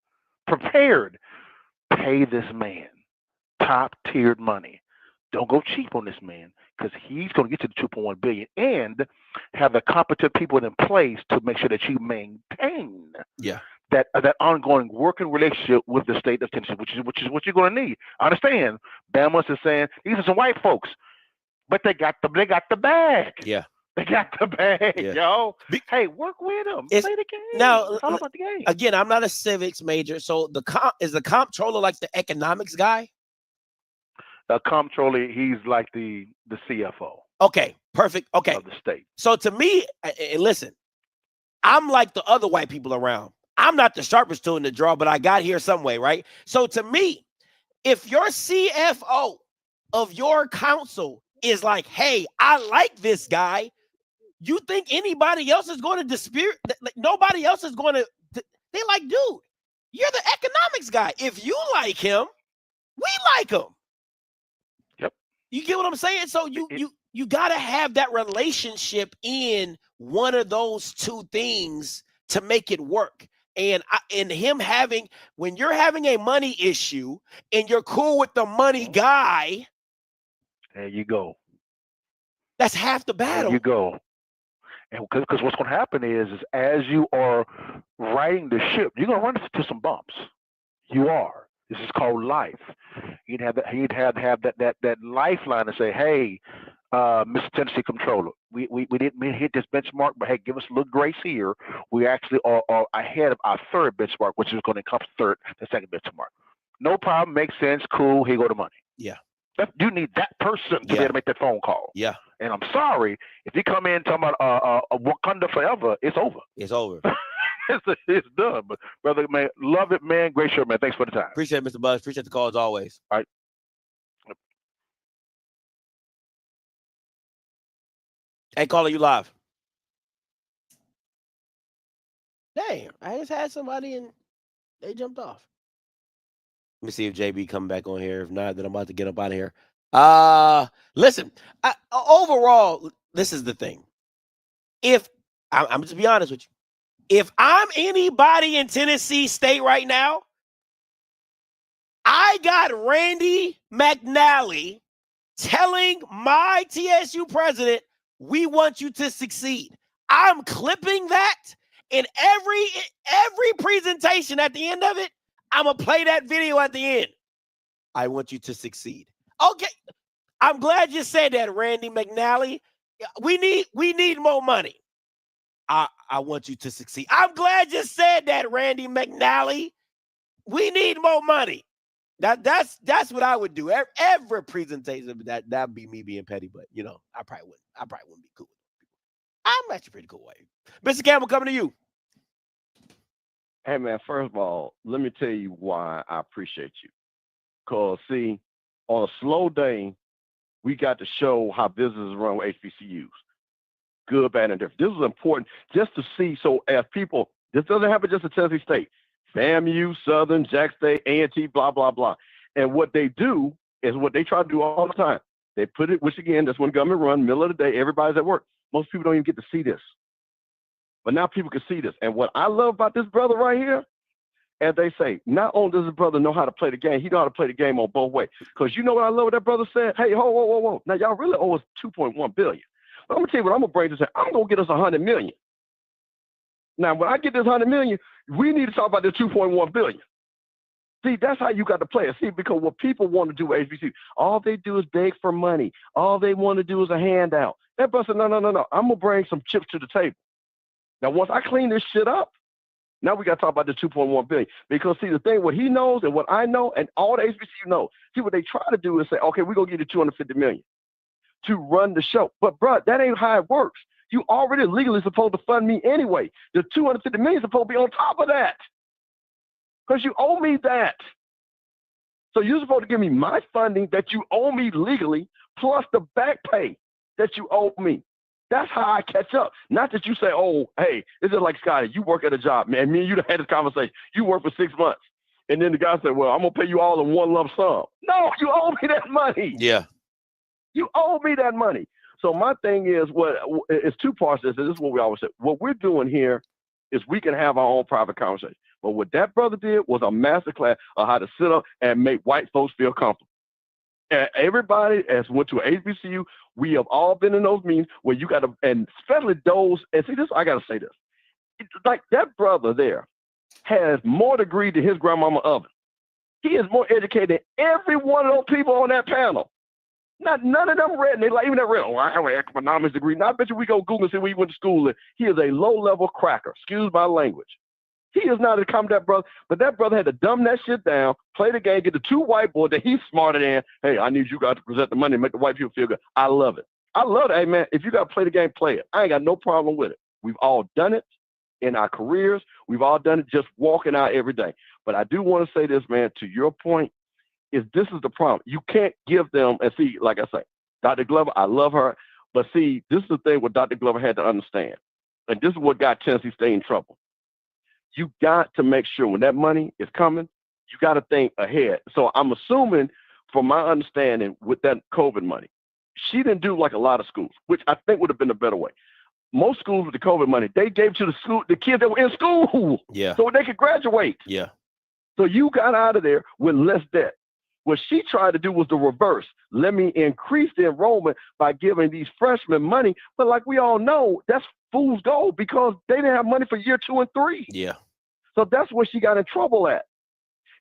prepared. Pay this man top tiered money. Don't go cheap on this man because he's going to get to the 2.1 billion and have the competent people in place to make sure that you maintain that ongoing working relationship with the state of Tennessee, which is what you're going to need. I understand. Bama is saying these are some white folks, but they got the bag. Yeah. They got the bag, yo. Hey, work with them. Play the game. Now, it's all about the game. Again, I'm not a civics major, so is the comptroller like the economics guy? Comptroller, he's like the CFO. Okay, perfect. Okay, of the state. So to me, and listen, I'm like the other white people around. I'm not the sharpest tool in the drawer, but I got here some way, right? So to me, if your CFO of your council is like, "Hey, I like this guy," you think anybody else is going to dispute? Like, nobody else is going to. They like, dude, you're the economics guy. If you like him, we like him. Yep. You get what I'm saying? So you got to have that relationship in one of those two things to make it work. And him having, when you're having a money issue and you're cool with the money guy, there you go. That's half the battle. There you go. And because what's going to happen is as you are riding the ship, you're going to run into some bumps. You are. This is called life. You'd have that lifeline to say, "Hey, Mr. Tennessee Controller, we didn't hit this benchmark, but hey, give us a little grace here. We actually are ahead of our third benchmark, which is going to encompass the second benchmark. No problem. Makes sense. Cool. Here go the money." Yeah. You need that person to be able to make that phone call. Yeah. And I'm sorry, if you come in talking about Wakanda forever, it's over. It's over. It's done. But brother, man, love it, man. Great show, man. Thanks for the time. Appreciate it, Mr. Buzz. Appreciate the call as always. All right. Hey, caller, you live. Damn, I just had somebody and they jumped off. Let me see if JB come back on here. If not, then I'm about to get up out of here. Listen, overall, this is the thing. If I'm just be honest with you, if I'm anybody in Tennessee State right now, I got Randy McNally telling my TSU president, We want you to succeed. I'm clipping that in every presentation. At the end of it, I'm going to play that video at the end. I want you to succeed. Okay. I'm glad you said that, Randy McNally. We need more money. I want you to succeed. I'm glad you said that, Randy McNally. We need more money. That's what I would do. Every presentation, that'd be me being petty, but you know, I probably wouldn't be cool. I'm actually pretty cool. Mr. Campbell, coming to you. Hey man, first of all, let me tell you why I appreciate you. Cause see, on a slow day, we got to show how businesses run with HBCUs. Good, bad, and different. This is important just to see. So as people, this doesn't happen just at Tennessee State. FAMU, Southern, Jack State, A&T, blah, blah, blah. And what they do is what they try to do all the time. They put it, which again, that's when government run, middle of the day, everybody's at work. Most people don't even get to see this. But now people can see this. And what I love about this brother right here, as they say, not only does this brother know how to play the game, he know how to play the game on both ways. Because you know what I love what that brother said? Hey, whoa. Now, y'all really owe us $2.1 billion. But I'm going to tell you what I'm going to bring this in. I'm going to get us $100 million. Now, when I get this $100 million, we need to talk about this $2.1 billion. See, that's how you got to play it. See, because what people want to do with HBC, all they do is beg for money. All they want to do is a handout. That brother said, no. I'm going to bring some chips to the table. Now, once I clean this shit up, now we got to talk about the $2.1 billion. Because, see, the thing, what he knows and what I know and all the HBCU know, see, what they try to do is say, okay, we're going to give you $250 million to run the show. But, bro, that ain't how it works. You already legally supposed to fund me anyway. The $250 million is supposed to be on top of that. Because you owe me that. So you're supposed to give me my funding that you owe me legally, plus the back pay that you owe me. That's how I catch up. Not that you say, oh, hey, it's just like Scotty, you work at a job, man. Me and you had this conversation. You work for 6 months. And then the guy said, well, I'm going to pay you all in one lump sum. No, you owe me that money. Yeah. You owe me that money. So my thing is, it's two parts to this. This is what we always say. What we're doing here is we can have our own private conversation. But what that brother did was a masterclass of how to sit up and make white folks feel comfortable. And everybody has went to an HBCU. We have all been in those meetings where you got to, and especially those, and see this, I got to say this. It's like that brother there has more degree than his grandmama oven. He is more educated than every one of those people on that panel. None of them read, and they like, even that read, oh, I have an economics degree. Now I bet you we go Google and see where he went to school. He is a low-level cracker. Excuse my language. He is not as come that brother, but that brother had to dumb that shit down, play the game, get the two white boys that he's smarter than. Hey, I need you guys to present the money and make the white people feel good. I love it. I love it. Hey, man, if you got to play the game, play it. I ain't got no problem with it. We've all done it in our careers. We've all done it just walking out every day. But I do want to say this, man, to your point, is this is the problem. You can't give them, and see, like I say, Dr. Glover, I love her, but see, this is the thing what Dr. Glover had to understand. And this is what got Tennessee State in trouble. You got to make sure when that money is coming, you got to think ahead. So I'm assuming, from my understanding, with that COVID money, she didn't do like a lot of schools, which I think would have been a better way. Most schools with the COVID money, they gave to the kids that were in school, so they could graduate. Yeah. So you got out of there with less debt. What she tried to do was the reverse. Let me increase the enrollment by giving these freshmen money. But like we all know, that's fool's gold because they didn't have money for year 2 and 3. Yeah. So that's where she got in trouble at.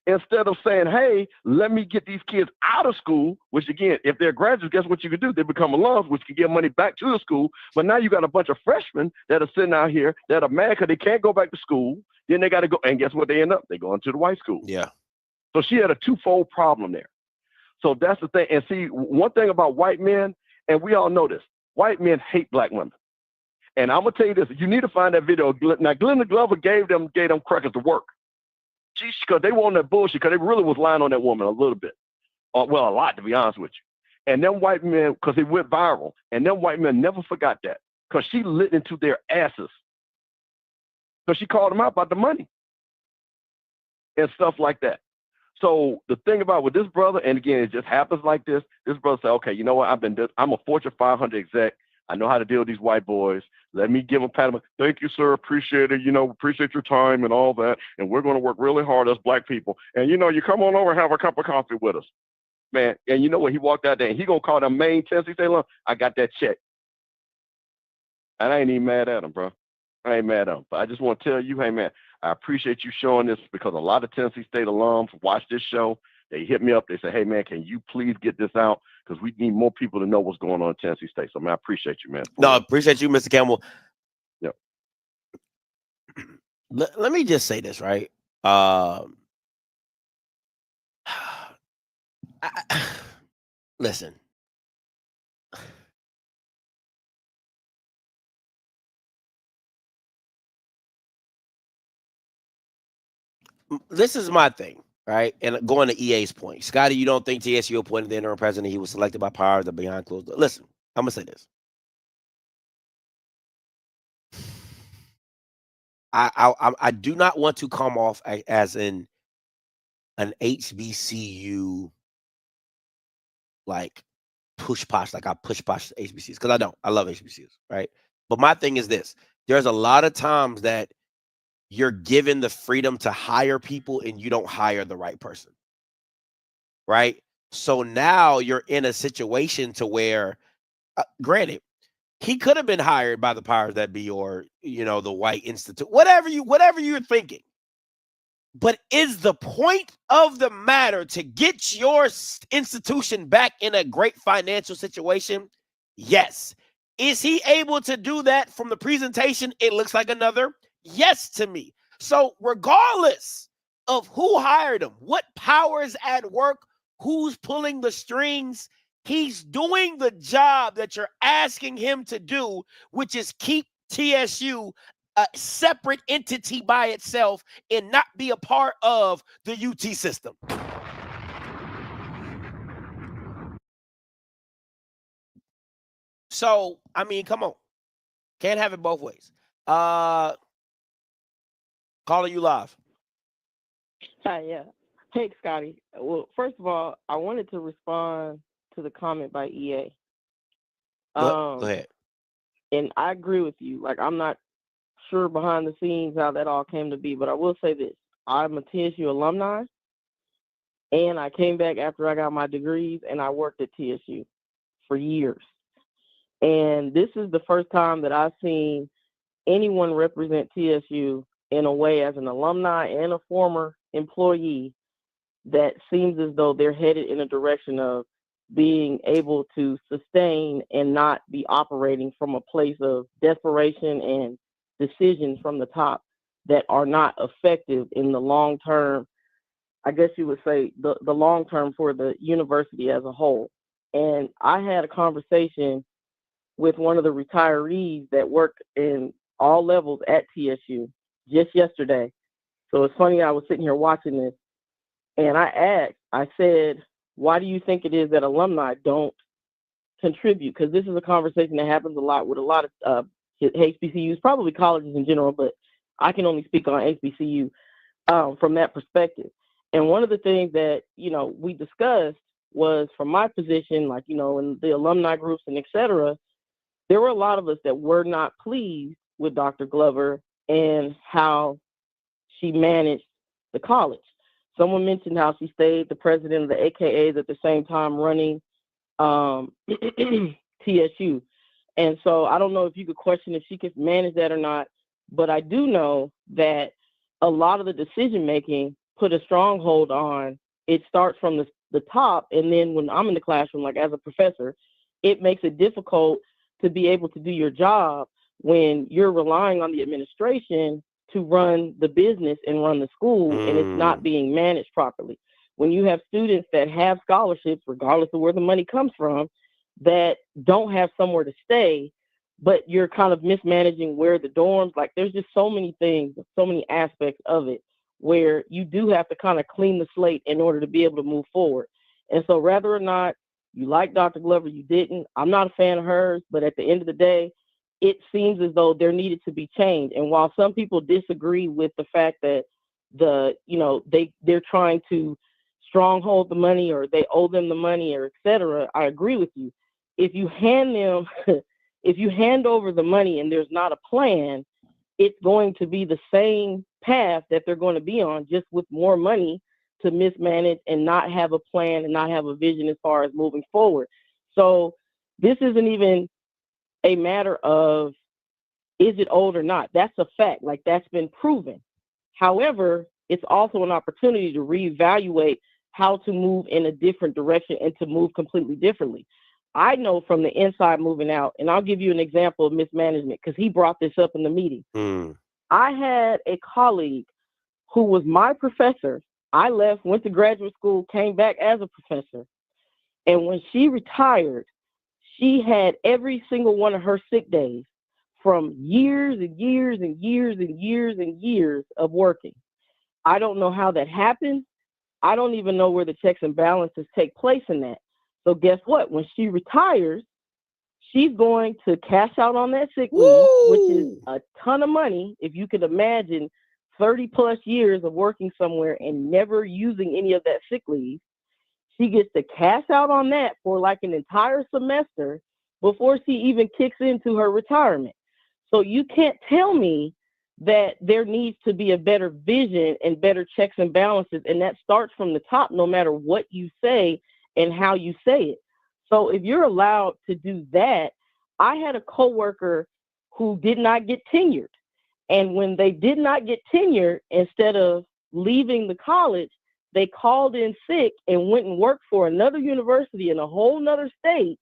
Instead of saying, hey, let me get these kids out of school, which again, if they're graduates, guess what you can do? They become alums, which can give money back to the school. But now you got a bunch of freshmen that are sitting out here that are mad because they can't go back to school. Then they got to go. And guess what they end up? They go into the white school. Yeah. So she had a twofold problem there. So that's the thing. And see, one thing about white men, and we all know this, white men hate black women. And I'm going to tell you this, you need to find that video. Now, Glenda Glover gave them crackers to work. Because they were on that bullshit, because they really was lying on that woman a little bit. Well, a lot, to be honest with you. And them white men, because it went viral, and them white men never forgot that, because she lit into their asses. Because she called them out about the money and stuff like that. So the thing about with this brother, and again, it just happens like this. This brother said, okay, you know what? I'm a Fortune 500 exec. I know how to deal with these white boys. Let me give them a pat. Thank you, sir. Appreciate it. Appreciate your time and all that. And we're going to work really hard as black people. And, you come on over and have a cup of coffee with us, man. And you know what? He walked out there and he going to call them main Tennessee State alum. I got that check. And I ain't even mad at them, bro. I ain't mad at them. But I just want to tell you, hey, man, I appreciate you showing this because a lot of Tennessee State alums watch this show. They hit me up. They say, hey, man, can you please get this out? Because we need more people to know what's going on in Tennessee State. So, man, I appreciate you, man. No, I appreciate you, Mr. Campbell. Yep. Let me just say this, right? Listen. This is my thing, right? And going to EA's point. Scotty, you don't think TSU appointed the interim president? He was selected by powers that beyond closed doors. Listen, I'm going to say this. I do not want to come off as an HBCU like push posh, like I push posh HBCUs, because I don't. I love HBCUs, right? But my thing is this: there's a lot of times that you're given the freedom to hire people and you don't hire the right person, right? So now you're in a situation to where, granted, he could have been hired by the powers that be, or the White Institute, whatever you're thinking. But is the point of the matter to get your institution back in a great financial situation? Yes. Is he able to do that from the presentation? It looks like another yes to me. So regardless of who hired him, what power is at work, who's pulling the strings, he's doing the job that you're asking him to do, which is keep TSU a separate entity by itself and not be a part of the UT system. So, I mean, come on. Can't have it both ways. Calling you live. Hi, yeah. Hey, Scotty. Well, first of all, I wanted to respond to the comment by EA. Go ahead. And I agree with you. Like, I'm not sure behind the scenes how that all came to be, but I will say this. I'm a TSU alumni, and I came back after I got my degrees, and I worked at TSU for years. And this is the first time that I've seen anyone represent TSU in a way as an alumni and a former employee that seems as though they're headed in a direction of being able to sustain and not be operating from a place of desperation and decisions from the top that are not effective in the long term. I guess you would say the long term for the university as a whole. And I had a conversation with one of the retirees that worked in all levels at TSU just yesterday. So it's funny, I was sitting here watching this, and I said, why do you think it is that alumni don't contribute? Because this is a conversation that happens a lot with a lot of HBCUs, probably colleges in general, but I can only speak on HBCU from that perspective. And one of the things that, we discussed was from my position, like, in the alumni groups and et cetera, there were a lot of us that were not pleased with Dr. Glover and how she managed the college. Someone mentioned how she stayed the president of the AKAs at the same time running TSU. And so I don't know if you could question if she could manage that or not, but I do know that a lot of the decision-making put a stronghold on, it starts from the top, and then when I'm in the classroom, like as a professor, it makes it difficult to be able to do your job when you're relying on the administration to run the business and run the school, and it's not being managed properly. When you have students that have scholarships, regardless of where the money comes from, that don't have somewhere to stay, but you're kind of mismanaging where the dorms, like there's just so many things, so many aspects of it where you do have to kind of clean the slate in order to be able to move forward. And so whether or not you like Dr. Glover, you didn't, I'm not a fan of hers, but at the end of the day, it seems as though there needed to be change. And while some people disagree with the fact that they're trying to stronghold the money or they owe them the money or et cetera, I agree with you. If you hand over the money and there's not a plan, it's going to be the same path that they're going to be on, just with more money to mismanage and not have a plan and not have a vision as far as moving forward. So this isn't even a matter of is it old or not? That's a fact. Like, that's been proven. However, it's also an opportunity to reevaluate how to move in a different direction and to move completely differently. I know from the inside moving out, and I'll give you an example of mismanagement because he brought this up in the meeting. I had a colleague who was my professor. I left, went to graduate school, came back as a professor. And when she retired, she had every single one of her sick days from years and years and years and years and years of working. I don't know how that happened. I don't even know where the checks and balances take place in that. So guess what? When she retires, she's going to cash out on that sick leave, which is a ton of money. If you could imagine 30 plus years of working somewhere and never using any of that sick leave, she gets to cash out on that for like an entire semester before she even kicks into her retirement. So you can't tell me that there needs to be a better vision and better checks and balances. And that starts from the top, no matter what you say and how you say it. So if you're allowed to do that, I had a coworker who did not get tenured. And when they did not get tenured, instead of leaving the college, they called in sick and went and worked for another university in a whole nother state.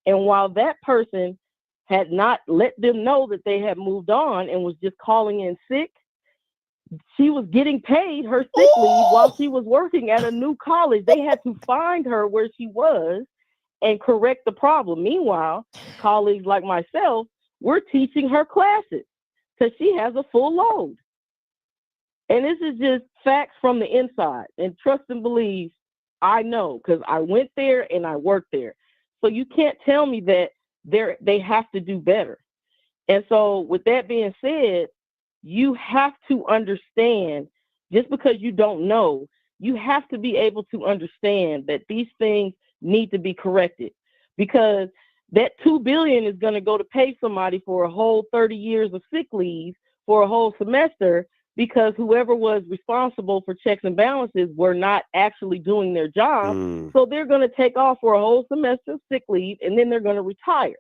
And while that person had not let them know that they had moved on and was just calling in sick, she was getting paid her sick leave while she was working at a new college. They had to find her where she was and correct the problem. Meanwhile, colleagues like myself, we're teaching her classes because she has a full load. And this is just facts from the inside. And trust and believe, I know because I went there and I worked there. So you can't tell me that they have to do better. And so with that being said, you have to understand, just because you don't know, you have to be able to understand that these things need to be corrected, because that $2 billion is going to go to pay somebody for a whole 30 years of sick leave for a whole semester, because whoever was responsible for checks and balances were not actually doing their job. So they're going to take off for a whole semester of sick leave, and then they're going to retire.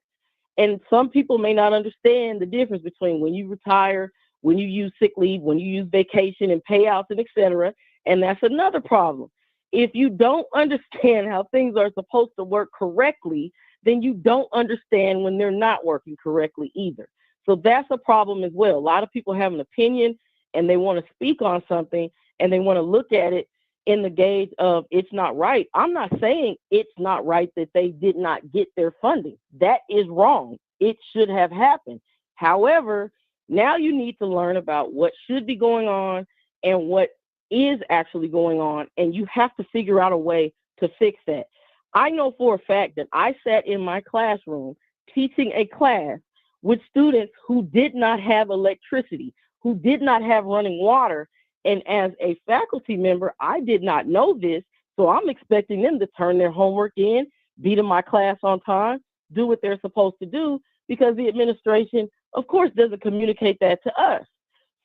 And some people may not understand the difference between when you retire, when you use sick leave, when you use vacation and payouts and et cetera. And that's another problem. If you don't understand how things are supposed to work correctly, then you don't understand when they're not working correctly either. So that's a problem as well. A lot of people have an opinion and they want to speak on something and they want to look at it in the gauge of it's not right. I'm not saying it's not right that they did not get their funding. That is wrong. It should have happened. However, now you need to learn about what should be going on and what is actually going on, and you have to figure out a way to fix that. I know for a fact that I sat in my classroom teaching a class with students who did not have electricity, who did not have running water. And as a faculty member, I did not know this. So I'm expecting them to turn their homework in, be to my class on time, do what they're supposed to do, because the administration, of course, doesn't communicate that to us.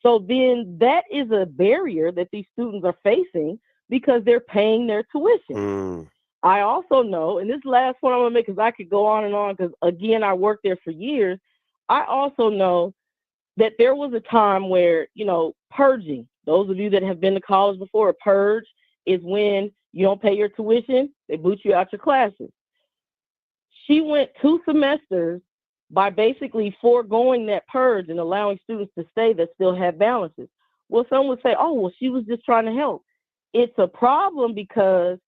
So then that is a barrier that these students are facing because they're paying their tuition. I also know, and this last one I'm going to make, because I could go on and on, because again, I worked there for years. I also know that there was a time where, purging, those of you that have been to college before, a purge is when you don't pay your tuition, they boot you out your classes. She went 2 semesters by basically foregoing that purge and allowing students to stay that still have balances. Well, some would say, oh, well, she was just trying to help. It's a problem because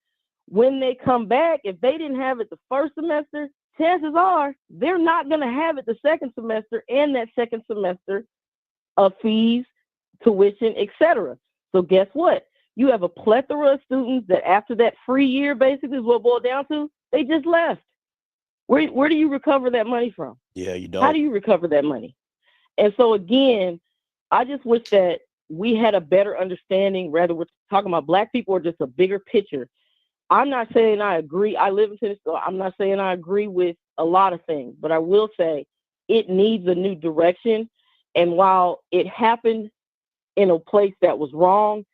when they come back, if they didn't have it the first semester, chances are they're not going to have it the second semester and that second semester of fees, tuition, etc. So guess what? You have a plethora of students that after that free year basically is what it boiled down to, they just left. Where do you recover that money from? Yeah, you don't. How do you recover that money? And so again, I just wish that we had a better understanding, rather we're talking about Black people or just a bigger picture. I'm not saying I agree. I live in Tennessee, so I'm not saying I agree with a lot of things, but I will say it needs a new direction. And while it happened in a place that was wrong,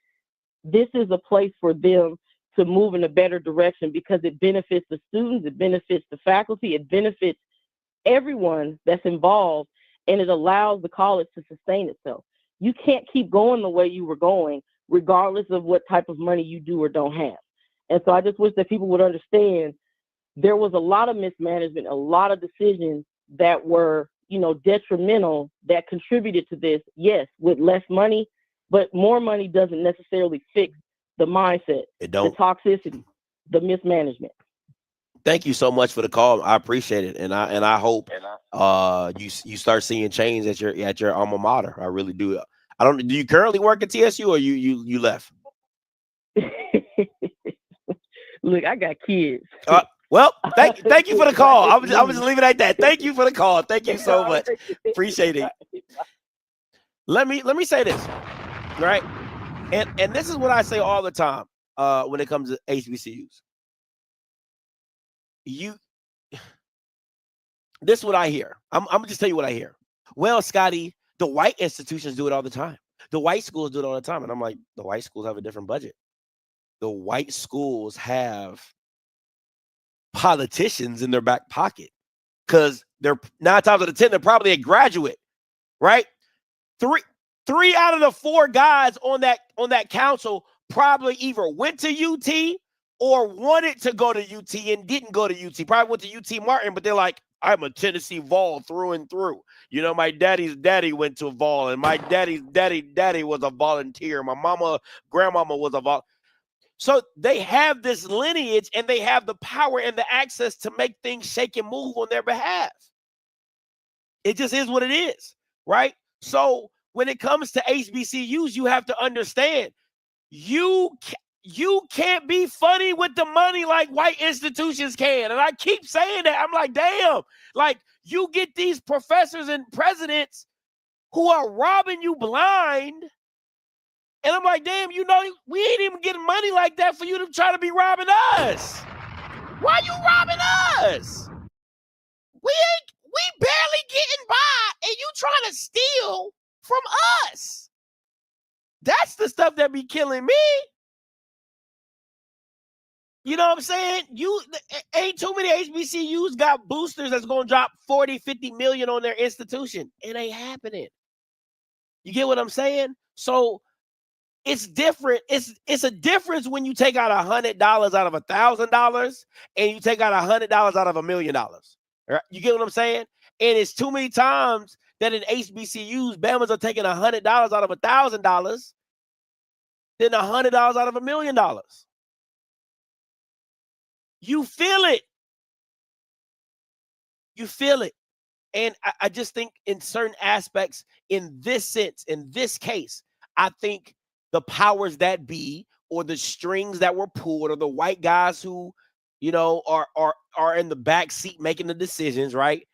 this is a place for them to move in a better direction because it benefits the students, it benefits the faculty, it benefits everyone that's involved. and it allows the college to sustain itself. You can't keep going the way you were going, regardless of what type of money you do or don't have. And so I just wish that people would understand there was a lot of mismanagement, a lot of decisions that were, detrimental that contributed to this. Yes, with less money, but more money doesn't necessarily fix the mindset, It don't. the toxicity, the mismanagement. Thank you so much for the call. I appreciate it, and I hope you start seeing change at your alma mater. I really do. I don't. Do you currently work at TSU or you left? Look, I got kids. Well, thank you for the call. I was just leaving it at that. Thank you for the call. Thank you so much. Appreciate it. Let me say this, right? And this is what I say all the time when it comes to HBCUs. This is what I hear. I'm gonna just tell you what I hear. Well, Scotty, the white institutions do it all the time. The white schools do it all the time. And I'm like, the white schools have a different budget. The white schools have politicians in their back pocket because they're 9 times out of 10, they're probably a graduate, right? Three out of the 4 guys on that council probably either went to UT or wanted to go to UT and didn't go to UT. Probably went to UT Martin, but they're like, I'm a Tennessee Vol through and through. My daddy's daddy went to Vol, and my daddy's daddy was a volunteer. My grandmama was a vol. So they have this lineage, and they have the power and the access to make things shake and move on their behalf. It just is what it is, right? So when it comes to HBCUs, you have to understand, you can't be funny with the money like white institutions can. And I keep saying that. I'm like, damn, like you get these professors and presidents who are robbing you blind. And I'm like, damn, we ain't even getting money like that for you to try to be robbing us. Why you robbing us? We barely getting by, and you trying to steal from us. That's the stuff that be killing me. You know what I'm saying? Ain't too many HBCUs got boosters that's going to drop 40, 50 million on their institution. It ain't happening. You get what I'm saying? So it's different. It's a difference when you take out $100 out of $1,000 and you take out $100 out of $1 million. Right? You get what I'm saying? And it's too many times that in HBCUs, Bamas are taking $100 out of $1,000 than $100 out of $1 million. You feel it. You feel it. And I just think in certain aspects, in this sense, in this case, I think the powers that be, or the strings that were pulled, or the white guys who, are in the back seat making the decisions, right?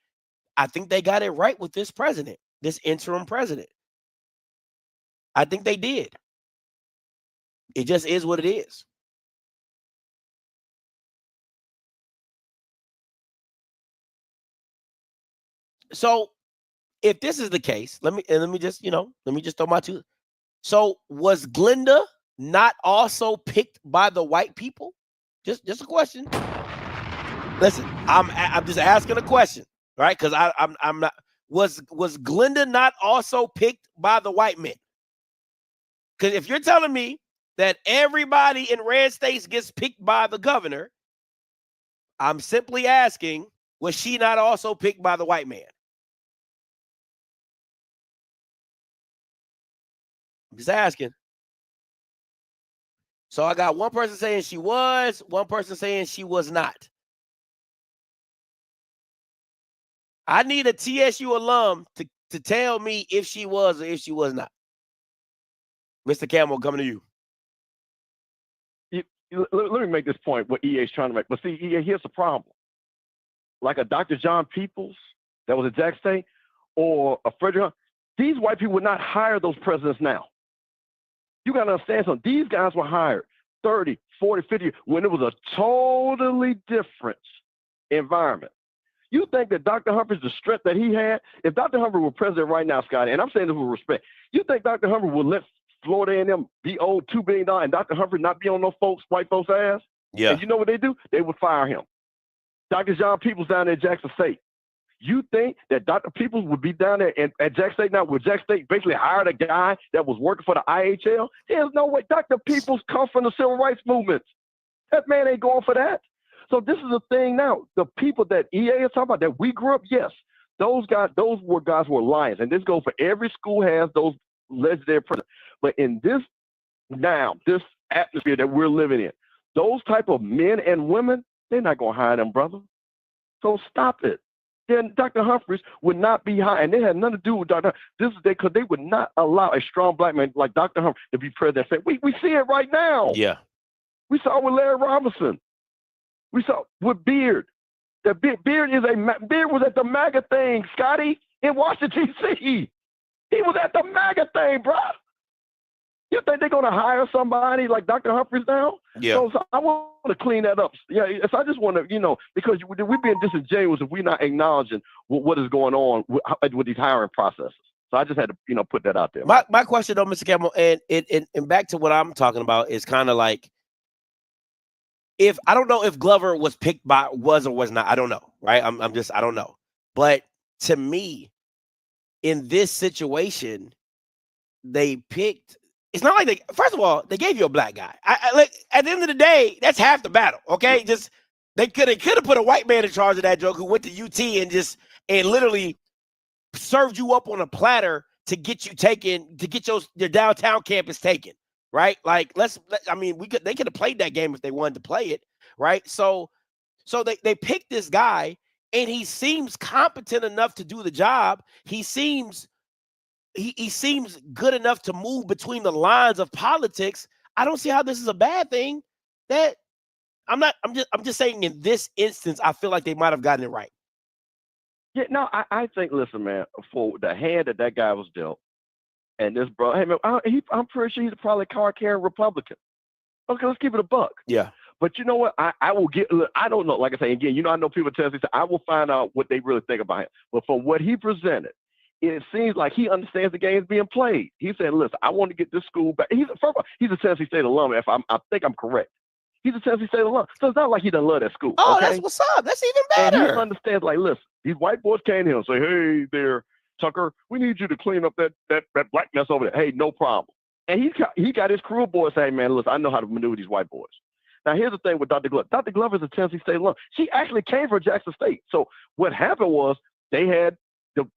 I think they got it right with this president, this interim president. I think they did. It just is what it is. So if this is the case, let me just throw my two. So was Glenda not also picked by the white people? Just a question. Listen, I'm just asking a question, right? Because I'm not. Was Glenda not also picked by the white men? Because if you're telling me that everybody in red states gets picked by the governor, I'm simply asking, was she not also picked by the white man? I'm just asking. So I got one person saying she was, one person saying she was not. I need a TSU alum to tell me if she was or if she was not. Mr. Campbell, coming to you. Let me make this point, what EA is trying to make. But see, EA, here's the problem. Like a Dr. John Peoples that was at Jack State, or a Frederick, these white people would not hire those presidents now. You got to understand something. These guys were hired 30, 40, 50 when it was a totally different environment. You think that Dr. Humphrey's the strength that he had? If Dr. Humphrey were president right now, Scotty, and I'm saying this with respect, you think Dr. Humphrey would let Florida A&M be owed $2 billion and Dr. Humphrey not be on no white folks' ass? Yeah. And you know what they do? They would fire him. Dr. John Peoples down there at Jackson State. You think that Dr. Peoples would be down there at Jack State now? Would Jack State basically hired a guy that was working for the IHL? There's no way. Dr. Peoples comes from the civil rights movement. That man ain't going for that. So this is the thing now. The people that EA is talking about that we grew up, yes, those guys were lions. And this goes for every school has those legendary presidents. But in this atmosphere that we're living in, those type of men and women, they're not going to hire them, brother. So stop it. Then Dr. Humphreys would not be hired, and they had nothing to do with Dr. This is because they would not allow a strong black man like Dr. Humphreys to be president. We see it right now. Yeah. We saw it with Larry Robinson. We saw it with Beard. Beard was at the MAGA thing, Scotty, in Washington, D.C. He was at the MAGA thing, bro. You think they're going to hire somebody like Dr. Humphreys now? Yeah. So I want to clean that up. Yeah. So I just want to, because we're being disingenuous if we're not acknowledging what is going on with these hiring processes. So I just had to, put that out there. My question though, Mr. Campbell, and back to what I'm talking about is kind of like, if I don't know if Glover was picked was or was not, I don't know, right? I don't know. But to me, in this situation, they picked. It's not like first of all, they gave you a black guy. Like at the end of the day, that's half the battle. Okay, just they could have put a white man in charge of that joke who went to UT and literally served you up on a platter to get you taken, to get your downtown campus taken. Right? Like they could have played that game if they wanted to play it, right? So they picked this guy and he seems competent enough to do the job. He seems good enough to move between the lines of politics. I don't see how this is a bad thing. I'm just saying in this instance, I feel like they might have gotten it right. Yeah, no, I think, listen, man, for the hand that guy was dealt, and this bro, hey man, I'm pretty sure he's probably a card-carrying Republican. Okay, let's keep it a buck. Yeah. But you know what? I will get. Look, I don't know. Like I say again, I know people tell me I will find out what they really think about him. But from what he presented, it seems like he understands the game is being played. He said, "Listen, I want to get this school back." He's a Tennessee State alum. I think I'm correct. He's a Tennessee State alum, so it's not like he doesn't love that school. Oh, okay? That's what's up. That's even better. And he understands. Like, listen, these white boys came to him and say, "Hey, there, Tucker, we need you to clean up that black mess over there." Hey, no problem. And he got his crew boys saying, "Man, listen, I know how to maneuver these white boys." Now, here's the thing with Dr. Glover. Dr. Glover is a Tennessee State alum. She actually came from Jackson State. So what happened was the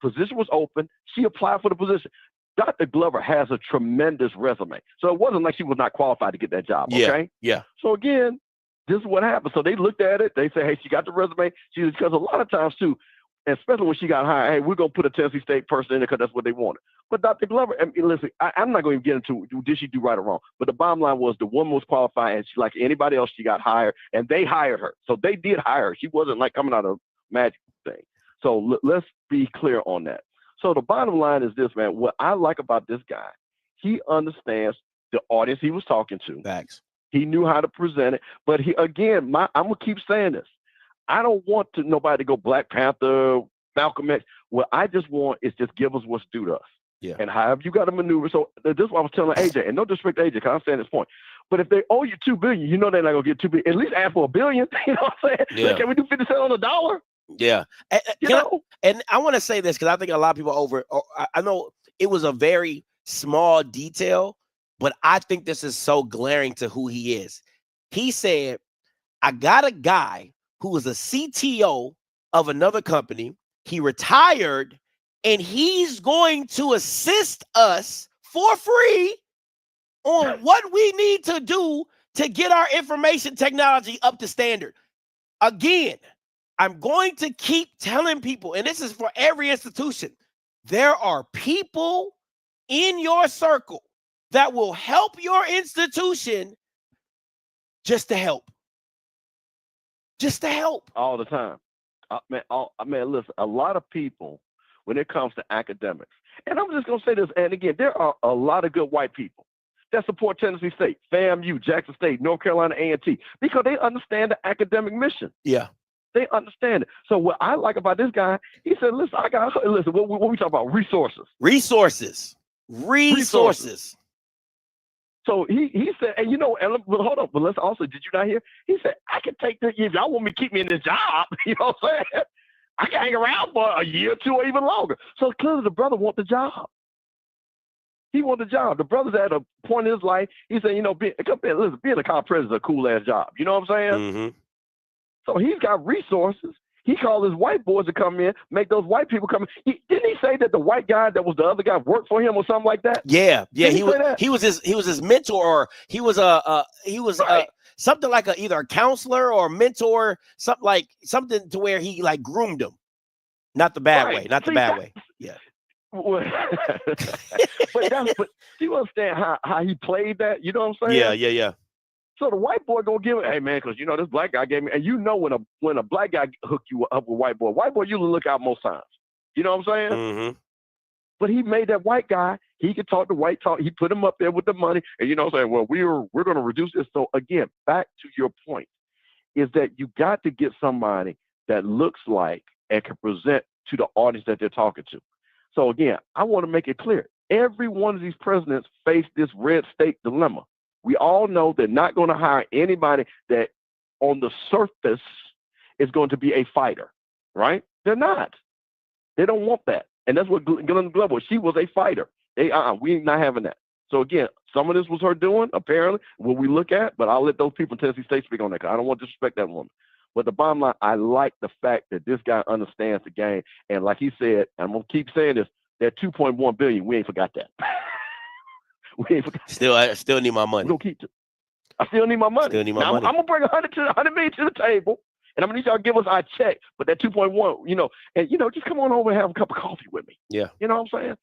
position was open. She applied for the position. Dr. Glover has a tremendous resume. So it wasn't like she was not qualified to get that job, okay? Yeah. So again, this is what happened. So they looked at it. They said, hey, she got the resume. Because a lot of times too, especially when she got hired, hey, we're going to put a Tennessee State person in there because that's what they wanted. But Dr. Glover, I mean, listen, I'm not going to even get into did she do right or wrong. But the bottom line was the woman was qualified, and she, like anybody else, she got hired, and they hired her. So they did hire her. She wasn't like coming out of magic thing. So let's be clear on that. So the bottom line is this, man. What I like about this guy, he understands the audience he was talking to. Facts. He knew how to present it. But I'm going to keep saying this. I don't want nobody to go Black Panther, Malcolm X. What I just want is just give us what's due to us. Yeah. And however you got to maneuver. So this is what I was telling AJ, and no disrespect to AJ, because I'm saying this point. But if they owe you $2 billion, they're not going to get $2 billion. At least ask for $1 billion. You know what I'm saying? Yeah. Like, can we do 50 cents on the dollar? Yeah. And I want to say this because I think a lot of people I know it was a very small detail, but I think this is so glaring to who he is. He said, I got a guy who was a CTO of another company. He retired and he's going to assist us for free on what we need to do to get our information technology up to standard. Again, I'm going to keep telling people, and this is for every institution, there are people in your circle that will help your institution just to help. Just to help. All the time. Man, listen, a lot of people, when it comes to academics, and I'm just going to say this, and again, there are a lot of good white people that support Tennessee State, FAMU, Jackson State, North Carolina A&T, because they understand the academic mission. Yeah. They understand it. So what I like about this guy, he said, listen, what we talk about? Resources. So he said, and hold on, but let's also, did you not hear? He said, I can take this, if y'all want me to keep me in this job, you know what I'm saying? I can hang around for a year or two or even longer. So clearly the brother wants the job. He wants the job. The brother's at a point in his life, he said, being a college president is a cool ass job. You know what I'm saying? Mm-hmm. So he's got resources. He called his white boys to come in, make those white people come in. Didn't he say that the white guy that was the other guy worked for him or something like that? Yeah. Didn't He was his mentor, or he was something like either a counselor or a mentor, something to where he like groomed him. Not the bad way. Not the bad way. Yeah. but you understand how he played that? You know what I'm saying? Yeah. So the white boy gonna give it, hey man, because this black guy gave me, and when a black guy hook you up with white boy usually look out most times. You know what I'm saying? Mm-hmm. But he made that white guy, he could talk to white talk. He put him up there with the money, and saying, well, we're gonna reduce this. So again, back to your point, is that you got to get somebody that looks like and can present to the audience that they're talking to. So again, I want to make it clear. Every one of these presidents face this red state dilemma. We all know they're not going to hire anybody that on the surface is going to be a fighter, right? They're not. They don't want that. And that's what Glenn Glover was. She was a fighter. We're not having that. So again, some of this was her doing, apparently, what we look at, but I'll let those people in Tennessee State speak on that. I don't want to disrespect that woman. But the bottom line, I like the fact that this guy understands the game. And like he said, and I'm going to keep saying this, that $2.1 billion, we ain't forgot that. We ain't forgot. I still need my money. I still need my money. Still need my now, money. I'm going to bring $100 million to the table, and I'm going to need y'all to give us our check. But that 2.1, and, just come on over and have a cup of coffee with me. Yeah. You know what I'm saying?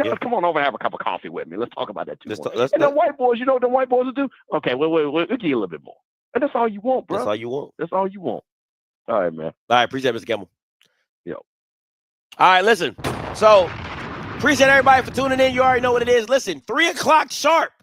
Just come on over and have a cup of coffee with me. Let's talk about that too. And the white boys, you know what the white boys will do? Okay, we'll give you a little bit more. And that's all you want, bro. That's all you want. That's all you want. All right, man. All right, appreciate it, Mr. Campbell. Yo. All right, listen. So, appreciate everybody for tuning in. You already know what it is. Listen, 3 o'clock sharp.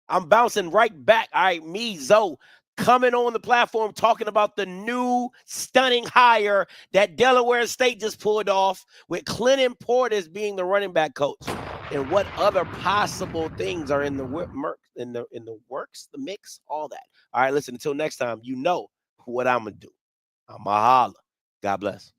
I'm bouncing right back. All right, me, Zoe, coming on the platform talking about the new stunning hire that Delaware State just pulled off with Clinton Portis being the running back coach, and what other possible things are in the works, the mix, all that. All right, listen, until next time, you know what I'm going to do. I'm going to holler. God bless.